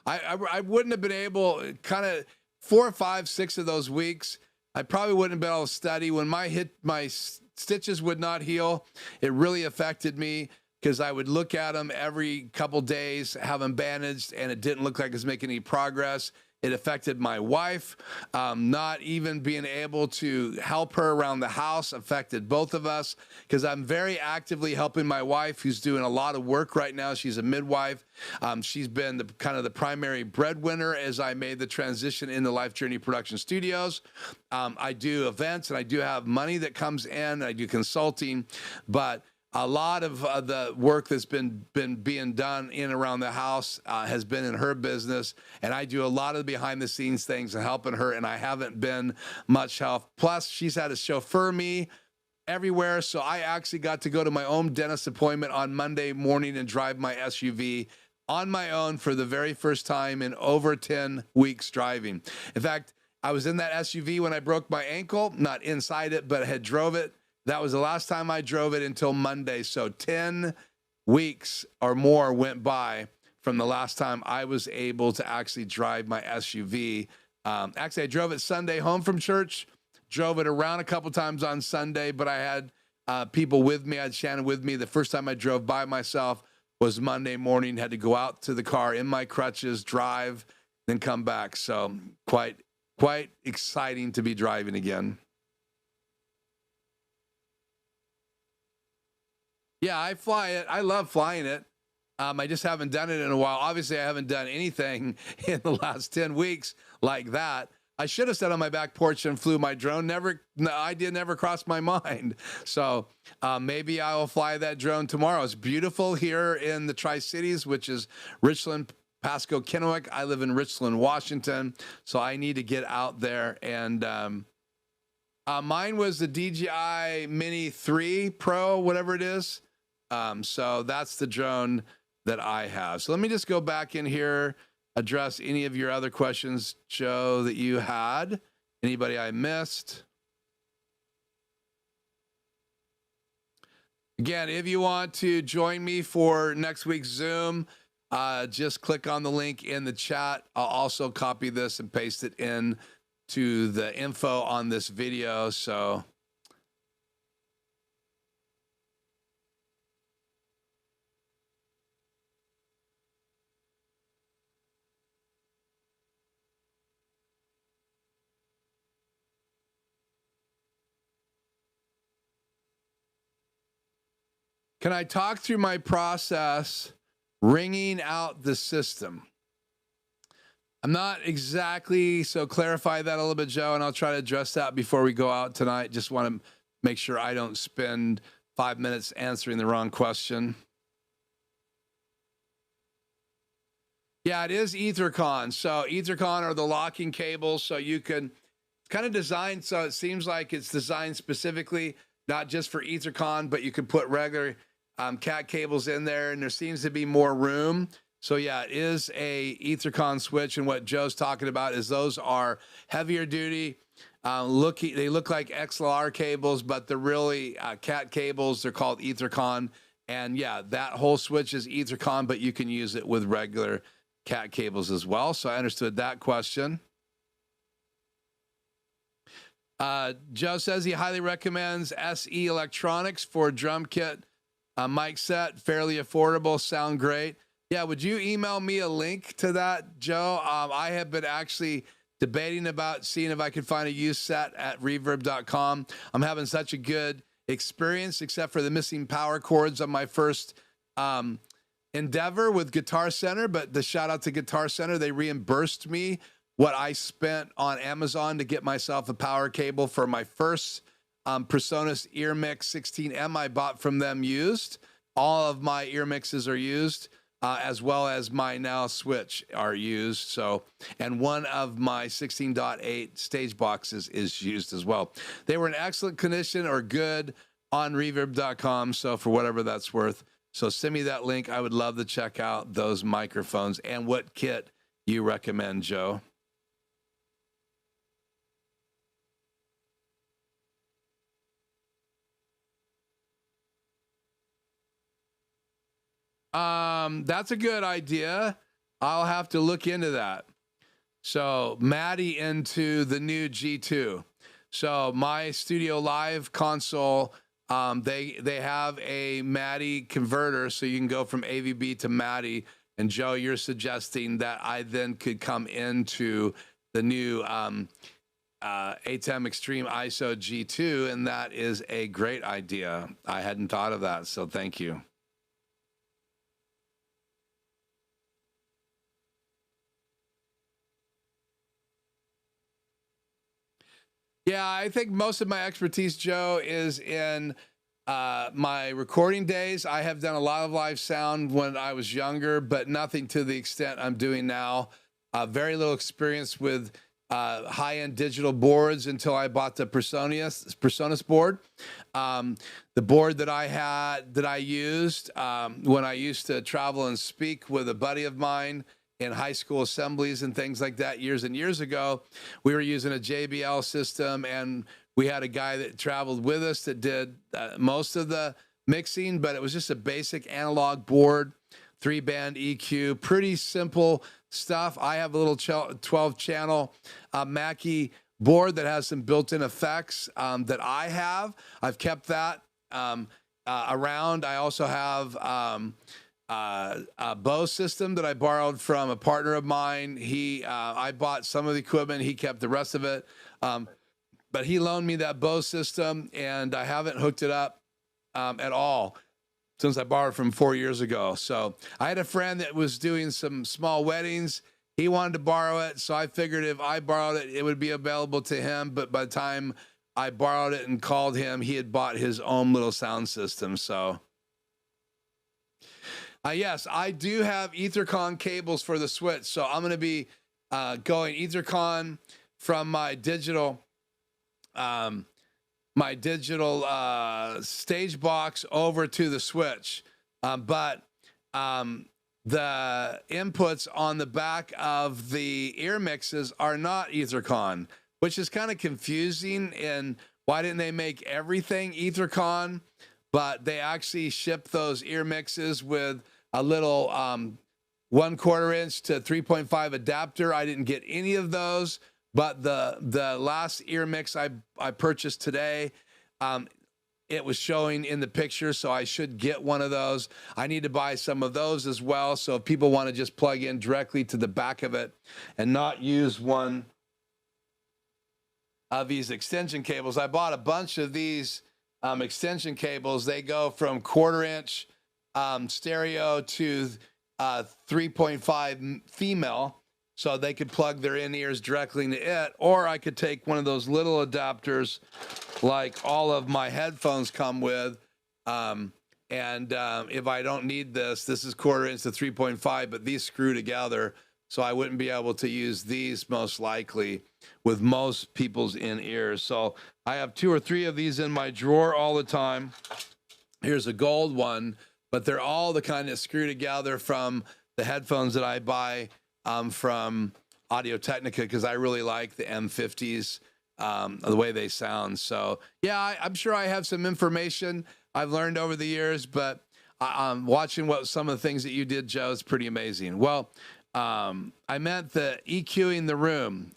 I wouldn't have been able, kind of 4, 5, 6 of those weeks, I probably wouldn't have been able to study. When my stitches would not heal, it really affected me because I would look at them every couple days, have them bandaged, and it didn't look like it was making any progress. It affected my wife. Not even being able to help her around the house affected both of us because I'm very actively helping my wife, who's doing a lot of work right now. She's a midwife. She's been the primary breadwinner as I made the transition into Life Journey Production Studios. I do events and I do have money that comes in. I do consulting, but a lot of the work that's been being done in and around the house has been in her business, and I do a lot of the behind the scenes things and helping her, and I haven't been much help. Plus, she's had to chauffeur me everywhere, so I actually got to go to my own dentist appointment on Monday morning and drive my SUV on my own for the very first time in over 10 weeks driving. In fact, I was in that SUV when I broke my ankle, not inside it, but I had drove it. That was the last time I drove it until Monday. So 10 weeks or more went by from the last time I was able to actually drive my SUV. Actually, I drove it Sunday home from church, drove it around a couple times on Sunday, but I had people with me. I had Shannon with me. The first time I drove by myself was Monday morning, had to go out to the car in my crutches, drive, then come back. So quite exciting to be driving again. Yeah, I fly it. I love flying it. I just haven't done it in a while. Obviously, I haven't done anything in the last 10 weeks like that. I should have sat on my back porch and flew my drone. The idea never crossed my mind. So maybe I will fly that drone tomorrow. It's beautiful here in the Tri-Cities, which is Richland, Pasco, Kennewick. I live in Richland, Washington. So I need to get out there. And mine was the DJI Mini 3 Pro, whatever it is. So that's the drone that I have. So let me just go back in here, address any of your other questions, Joe, that you had. Anybody I missed? Again, if you want to join me for next week's Zoom, just click on the link in the chat. I'll also copy this and paste it in to the info on this video. So can I talk through my process ringing out the system? I'm not exactly, so clarify that a little bit, Joe, and I'll try to address that before we go out tonight. Just want to make sure I don't spend 5 minutes answering the wrong question. Yeah, it is Ethercon. So Ethercon are the locking cables, so you can, it's kind of designed so it seems like it's designed specifically, not just for Ethercon, but you can put regular cat cables in there, and there seems to be more room. So yeah, it is a Ethercon switch, and what Joe's talking about is those are heavier duty. They look like XLR cables, but they're really cat cables. They're called Ethercon, and yeah, that whole switch is Ethercon, but you can use it with regular cat cables as well. So I understood that question. Joe says he highly recommends SE Electronics for drum kit mic set, fairly affordable, sound great. Yeah, would you email me a link to that, Joe? I have been actually debating about seeing if I could find a used set at reverb.com. I'm having such a good experience, except for the missing power cords on my first endeavor with Guitar Center. But the shout out to Guitar Center, they reimbursed me what I spent on Amazon to get myself a power cable for my first Presonus EarMix 16M I bought from them used. All of my EarMixes are used, as well as my now Switch are used. So, and one of my 16.8 stage boxes is used as well. They were in excellent condition or good on reverb.com. So for whatever that's worth. So send me that link. I would love to check out those microphones and what kit you recommend, Joe. That's a good idea. I'll have to look into that. So Maddie into the new G2. So my Studio Live console, they have a MADI converter, so you can go from AVB to MADI. And Joe, you're suggesting that I then could come into the new ATEM Extreme ISO G2, and that is a great idea. I hadn't thought of that, so thank you. Yeah, I think most of my expertise, Joe, is in my recording days. I have done a lot of live sound when I was younger, but nothing to the extent I'm doing now. Very little experience with high-end digital boards until I bought the Presonus board. The board that I used when I used to travel and speak with a buddy of mine in high school assemblies and things like that years and years ago, we were using a JBL system, and we had a guy that traveled with us that did most of the mixing, but it was just a basic analog board, 3-band EQ, pretty simple stuff. I have a little 12-channel Mackie board that has some built-in effects that I have. I've kept that around. I also have a bow system that I borrowed from a partner of mine. I bought some of the equipment. He kept the rest of it. But he loaned me that bow system, and I haven't hooked it up at all since I borrowed from 4 years ago. So I had a friend that was doing some small weddings. He wanted to borrow it, so I figured if I borrowed it, it would be available to him. But by the time I borrowed it and called him, he had bought his own little sound system. So yes, I do have Ethercon cables for the switch. So I'm going to be going Ethercon from my digital stage box over to the switch. But the inputs on the back of the EarMixes are not Ethercon, which is kind of confusing. And why didn't they make everything Ethercon? But they actually ship those EarMixes with a little 1/4 inch to 3.5 adapter. I didn't get any of those, but the last EarMix I purchased today, it was showing in the picture, so I should get one of those. I need to buy some of those as well. So if people want to just plug in directly to the back of it and not use one of these extension cables, I bought a bunch of these extension cables. They go from 1/4 inch stereo to 3.5 female, so they could plug their in-ears directly into it. Or I could take one of those little adapters like all of my headphones come with. If I don't need this is 1/4 inch to 3.5, but these screw together, so I wouldn't be able to use these most likely with most people's in-ears. So I have 2 or 3 of these in my drawer all the time. Here's a gold one, but they're all the kind that screw together from the headphones that I buy from Audio-Technica, because I really like the M50s, the way they sound. So yeah, I'm sure I have some information I've learned over the years, but watching some of the things that you did, Joe, is pretty amazing. Well, I meant the EQing the room.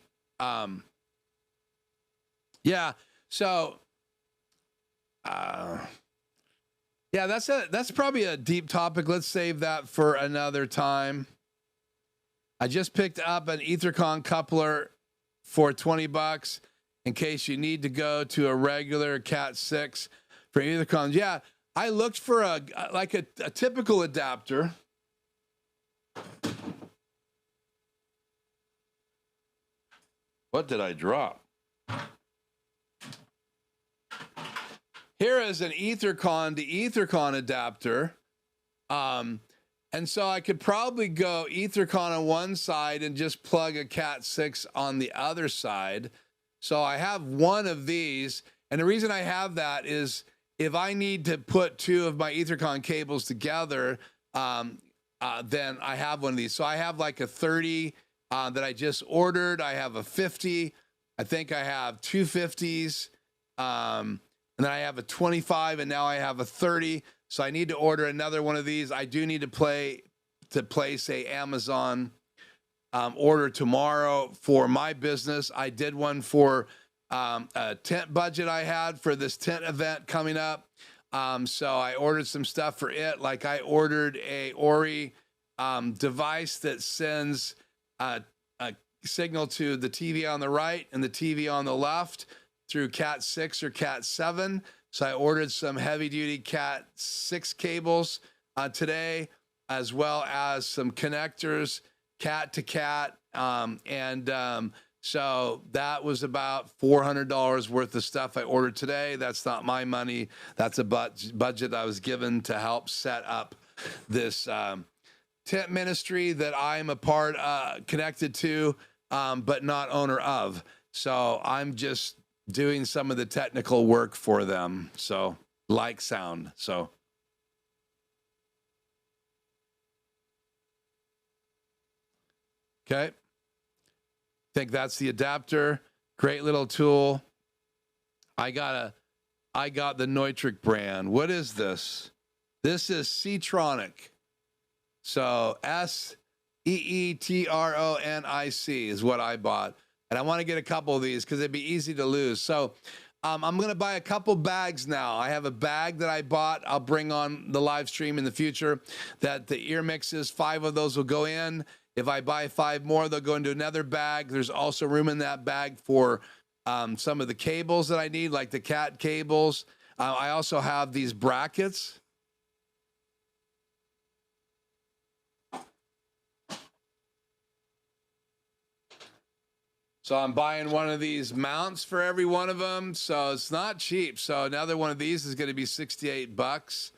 Yeah, so yeah, that's probably a deep topic. Let's save that for another time. I just picked up an Ethercon coupler for $20 in case you need to go to a regular Cat 6 for Ethercons. Yeah, I looked for a typical adapter. What did I drop? Here is an Ethercon to Ethercon adapter. And so I could probably go Ethercon on one side and just plug a Cat 6 on the other side. So I have one of these. And the reason I have that is if I need to put 2 of my Ethercon cables together, then I have one of these. So I have like a 30 that I just ordered. I have a 50. I think I have 2 50s. And then I have a 25, and now I have a 30. So I need to order another one of these. I do need to place a Amazon order tomorrow for my business. I did one for a tent budget I had for this tent event coming up. So I ordered some stuff for it. Like I ordered a Ori device that sends a signal to the TV on the right and the TV on the left through Cat 6 or Cat 7. So I ordered some heavy duty Cat 6 cables today, as well as some connectors, cat to cat. So that was about $400 worth of stuff I ordered today. That's not my money. That's a budget I was given to help set up this tent ministry that I'm a part connected to, but not owner of. So I'm just doing some of the technical work for them. So like sound. So. Okay. Think that's the adapter. Great little tool. I got the Newtwork brand. What is this? This is Seatronic. So SEETRONIC is what I bought. And I want to get a couple of these because it'd be easy to lose. So I'm going to buy a couple bags now. I have a bag that I bought. I'll bring on the live stream in the future that the EarMikxes, 5 of those will go in. If I buy 5 more, they'll go into another bag. There's also room in that bag for some of the cables that I need, like the cat cables. I also have these brackets. So I'm buying one of these mounts for every one of them. So it's not cheap. So another one of these is going to be $68.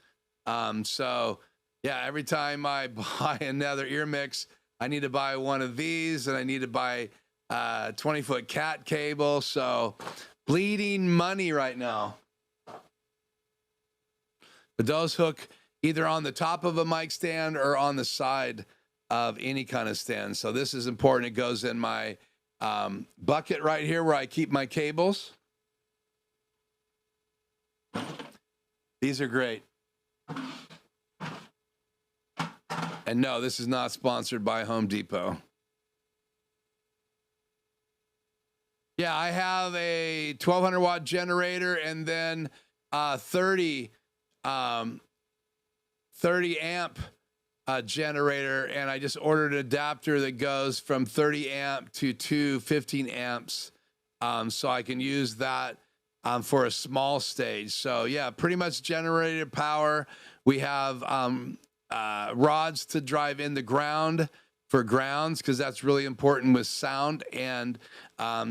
So yeah, every time I buy another EarMikx, I need to buy one of these, and I need to buy a 20-foot cat cable. So bleeding money right now. But those hook either on the top of a mic stand or on the side of any kind of stand. So this is important. It goes in my bucket right here where I keep my cables. These are great. And no, this is not sponsored by Home Depot. Yeah, I have a 1200 watt generator and then 30 amp generator, and I just ordered an adapter that goes from 30 amp to 15 amps, so I can use that for a small stage. So yeah, pretty much generator power. We have rods to drive in the ground for grounds, because that's really important with sound. And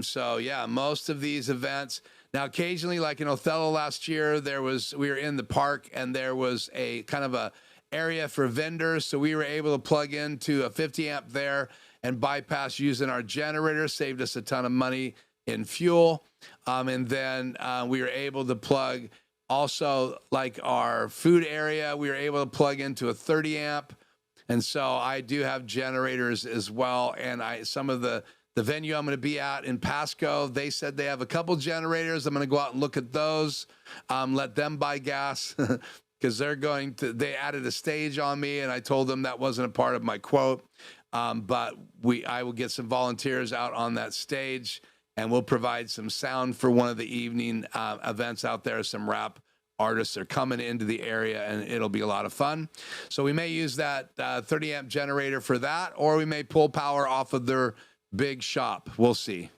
so yeah, most of these events now, occasionally, like in Othello last year, we were in the park and there was a kind of a area for vendors, so we were able to plug into a 50 amp there and bypass using our generator, saved us a ton of money in fuel. And then we were able to plug also, like our food area, we were able to plug into a 30 amp. And so I do have generators as well. And some of the venue I'm going to be at in Pasco, they said they have a couple generators. I'm going to go out and look at those, let them buy gas because they added a stage on me, and I told them that wasn't a part of my quote. But I will get some volunteers out on that stage, and we'll provide some sound for one of the evening events out there. Some rap artists are coming into the area, and it'll be a lot of fun. So we may use that 30 amp generator for that, or we may pull power off of their big shop. We'll see.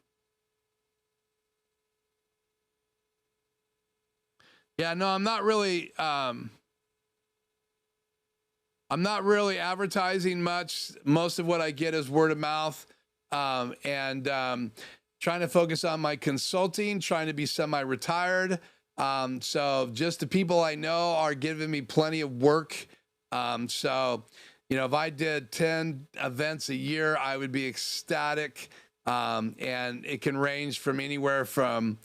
Yeah, no, I'm not really advertising much. Most of what I get is word of mouth, and trying to focus on my consulting, trying to be semi-retired. So just the people I know are giving me plenty of work. So, you know, if I did 10 events a year, I would be ecstatic. And it can range from anywhere from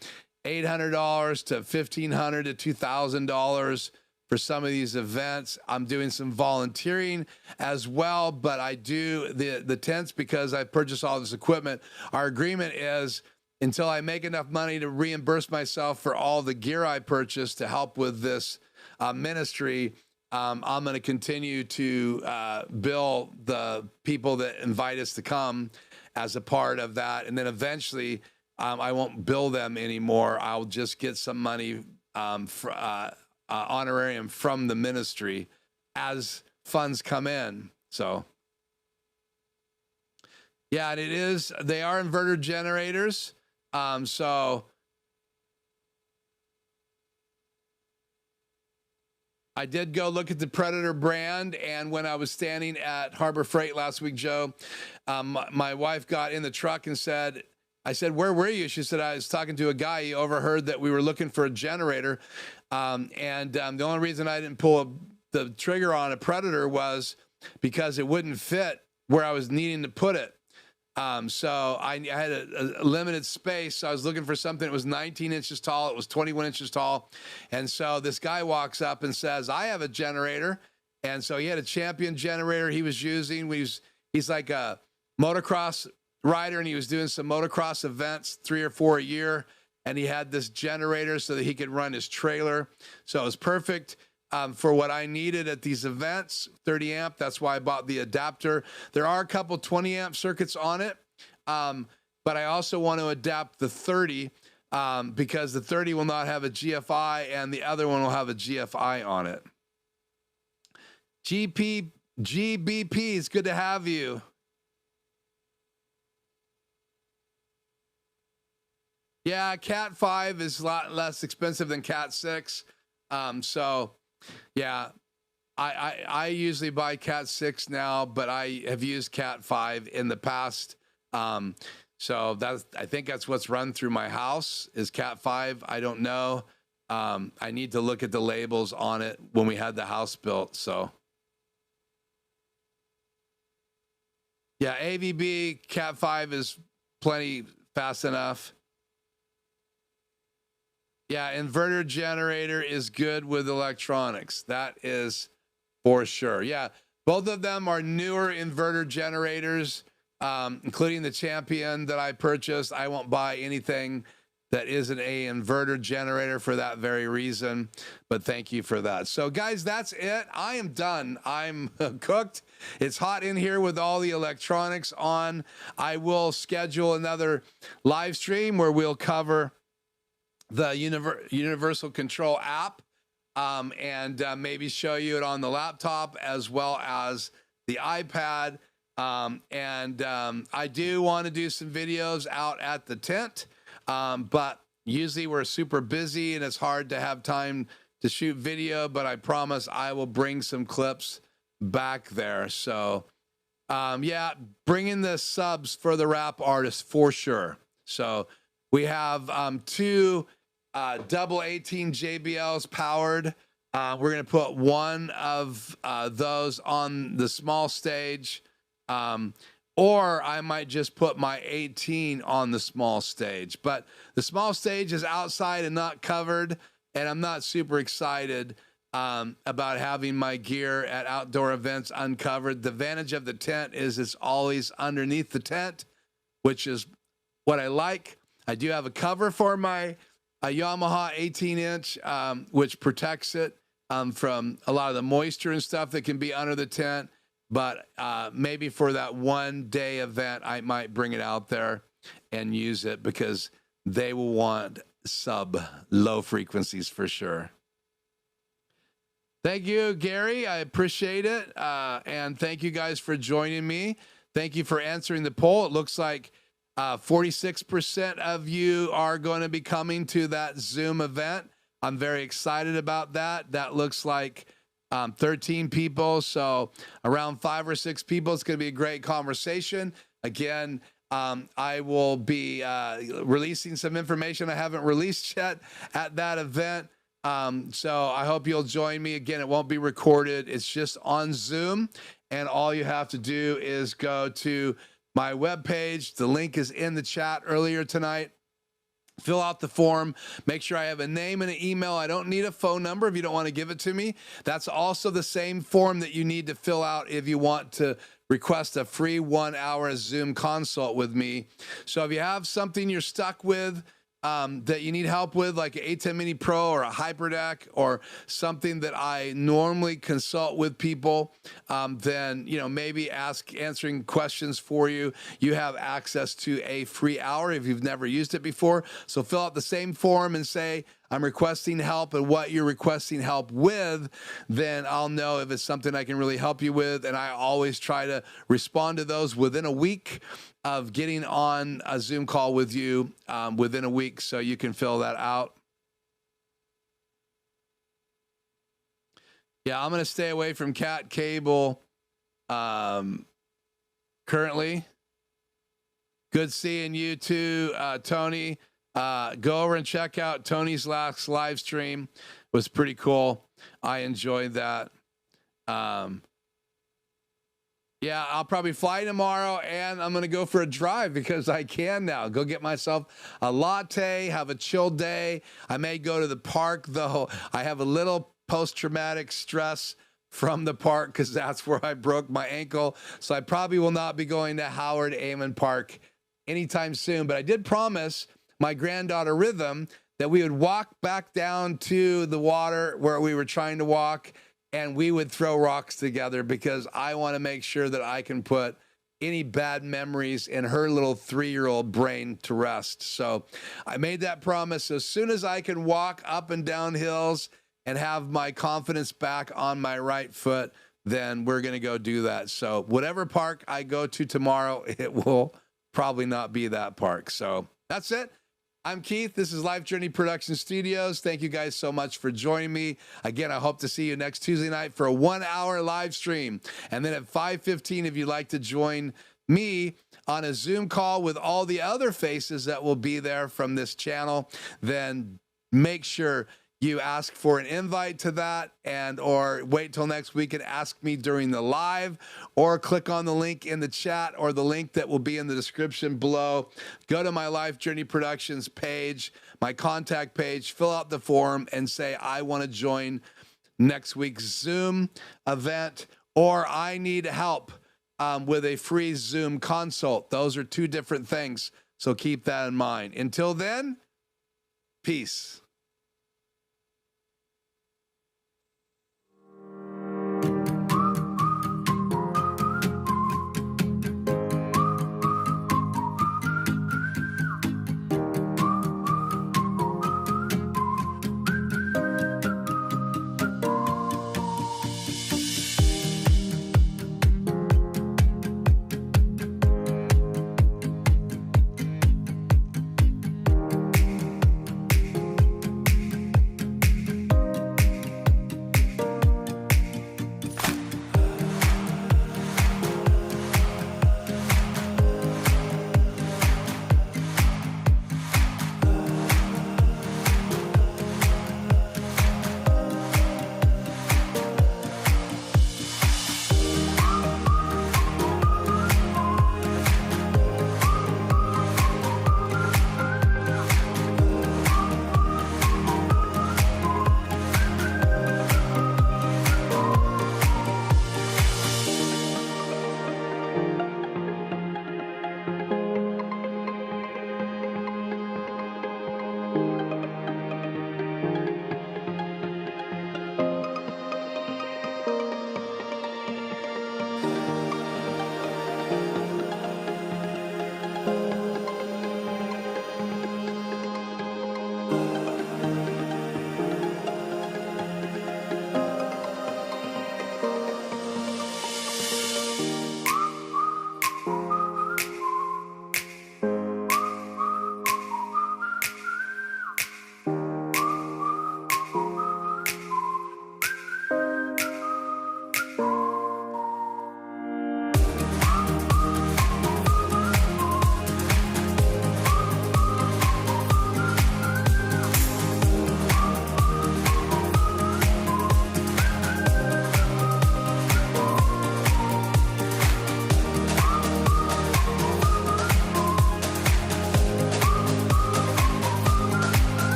$800 to $1,500 to $2,000 for some of these events. I'm doing some volunteering as well, but I do the tents because I purchased all this equipment. Our agreement is until I make enough money to reimburse myself for all the gear I purchased to help with this ministry, I'm going to continue to bill the people that invite us to come as a part of that. And then eventually I won't bill them anymore. I'll just get some money honorarium from the ministry as funds come in. So yeah, and they are inverter generators. So I did go look at the Predator brand, and when I was standing at Harbor Freight last week, Joe, my wife got in the truck and said, I said, where were you? She said, I was talking to a guy. He overheard that we were looking for a generator. The only reason I didn't pull the trigger on a Predator was because it wouldn't fit where I was needing to put it. So I had a limited space. So I was looking for something that was 19 inches tall. It was 21 inches tall. And so this guy walks up and says, I have a generator. And so he had a Champion generator he was using. He's like a motocross rider, and he was doing some motocross events, 3 or 4 a year. And he had this generator so that he could run his trailer. So it was perfect for what I needed at these events, 30 amp. That's why I bought the adapter. There are a couple 20 amp circuits on it, but I also want to adapt the 30 because the 30 will not have a GFI and the other one will have a GFI on it. GBP, it's good to have you. Yeah, Cat 5 is a lot less expensive than Cat 6. So yeah, I usually buy Cat 6 now, but I have used Cat 5 in the past. So I think that's what's run through my house is Cat 5. I don't know. I need to look at the labels on it when we had the house built. So yeah, AVB Cat 5 is plenty fast enough. Yeah, inverter generator is good with electronics. That is for sure. Yeah, both of them are newer inverter generators, including the Champion that I purchased. I won't buy anything that isn't a inverter generator for that very reason, but thank you for that. So guys, that's it. I am done. I'm cooked. It's hot in here with all the electronics on. I will schedule another live stream where we'll cover the universal control app and maybe show you it on the laptop as well as the iPad. I do want to do some videos out at the tent, but usually we're super busy and it's hard to have time to shoot video, but I promise I will bring some clips back there. So yeah, bring in the subs for the rap artist for sure. So we have 2 double 18 JBLs powered. We're going to put one of those on the small stage, or I might just put my 18 on the small stage. But the small stage is outside and not covered, and I'm not super excited about having my gear at outdoor events uncovered. The advantage of the tent is it's always underneath the tent, which is what I like. I do have a cover for my Yamaha 18-inch, which protects it from a lot of the moisture and stuff that can be under the tent. But maybe for that one-day event, I might bring it out there and use it because they will want sub-low frequencies for sure. Thank you, Gary. I appreciate it. And thank you guys for joining me. Thank you for answering the poll. It looks like 46% of you are going to be coming to that Zoom event. I'm very excited about that. That looks like 13 people. So around 5 or 6 people. It's going to be a great conversation. Again, I will be releasing some information I haven't released yet at that event. So I hope you'll join me. Again, it won't be recorded. It's just on Zoom. And all you have to do is go to my webpage. The link is in the chat earlier tonight. Fill out the form. Make sure I have a name and an email. I don't need a phone number if you don't want to give it to me. That's also the same form that you need to fill out if you want to request a free 1-hour Zoom consult with me. So if you have something you're stuck with, that you need help with, like an ATEM Mini Pro or a HyperDeck or something that I normally consult with people, then, you know, maybe answering questions for you. You have access to a free hour if you've never used it before. So fill out the same form and say, I'm requesting help, and what you're requesting help with, then I'll know if it's something I can really help you with. And I always try to respond to those within a week of getting on a Zoom call with you, within a week, so you can fill that out. Yeah, I'm going to stay away from cat cable currently. Good seeing you too, Tony. Go over and check out Tony's last live stream. It was pretty cool. I enjoyed that. Yeah, I'll probably fly tomorrow, and I'm going to go for a drive because I can now. Go get myself a latte, have a chill day. I may go to the park, though. I have a little post-traumatic stress from the park because that's where I broke my ankle. So I probably will not be going to Howard Amon Park anytime soon. But I did promise my granddaughter Rhythm that we would walk back down to the water where we were trying to walk, and we would throw rocks together because I want to make sure that I can put any bad memories in her little 3-year-old brain to rest. So I made that promise. As soon as I can walk up and down hills and have my confidence back on my right foot, then we're going to go do that. So whatever park I go to tomorrow, it will probably not be that park. So that's it. I'm Keith. This is Life Journey Production Studios. Thank you guys so much for joining me. Again, I hope to see you next Tuesday night for a 1-hour live stream. And then at 5:15, if you'd like to join me on a Zoom call with all the other faces that will be there from this channel, then make sure you ask for an invite to that, and or wait till next week and ask me during the live, or click on the link in the chat or the link that will be in the description below. Go to my Life Journey Productions page, my contact page, fill out the form and say, I want to join next week's Zoom event, or I need help with a free Zoom consult. Those are two different things. So keep that in mind. Until then, peace.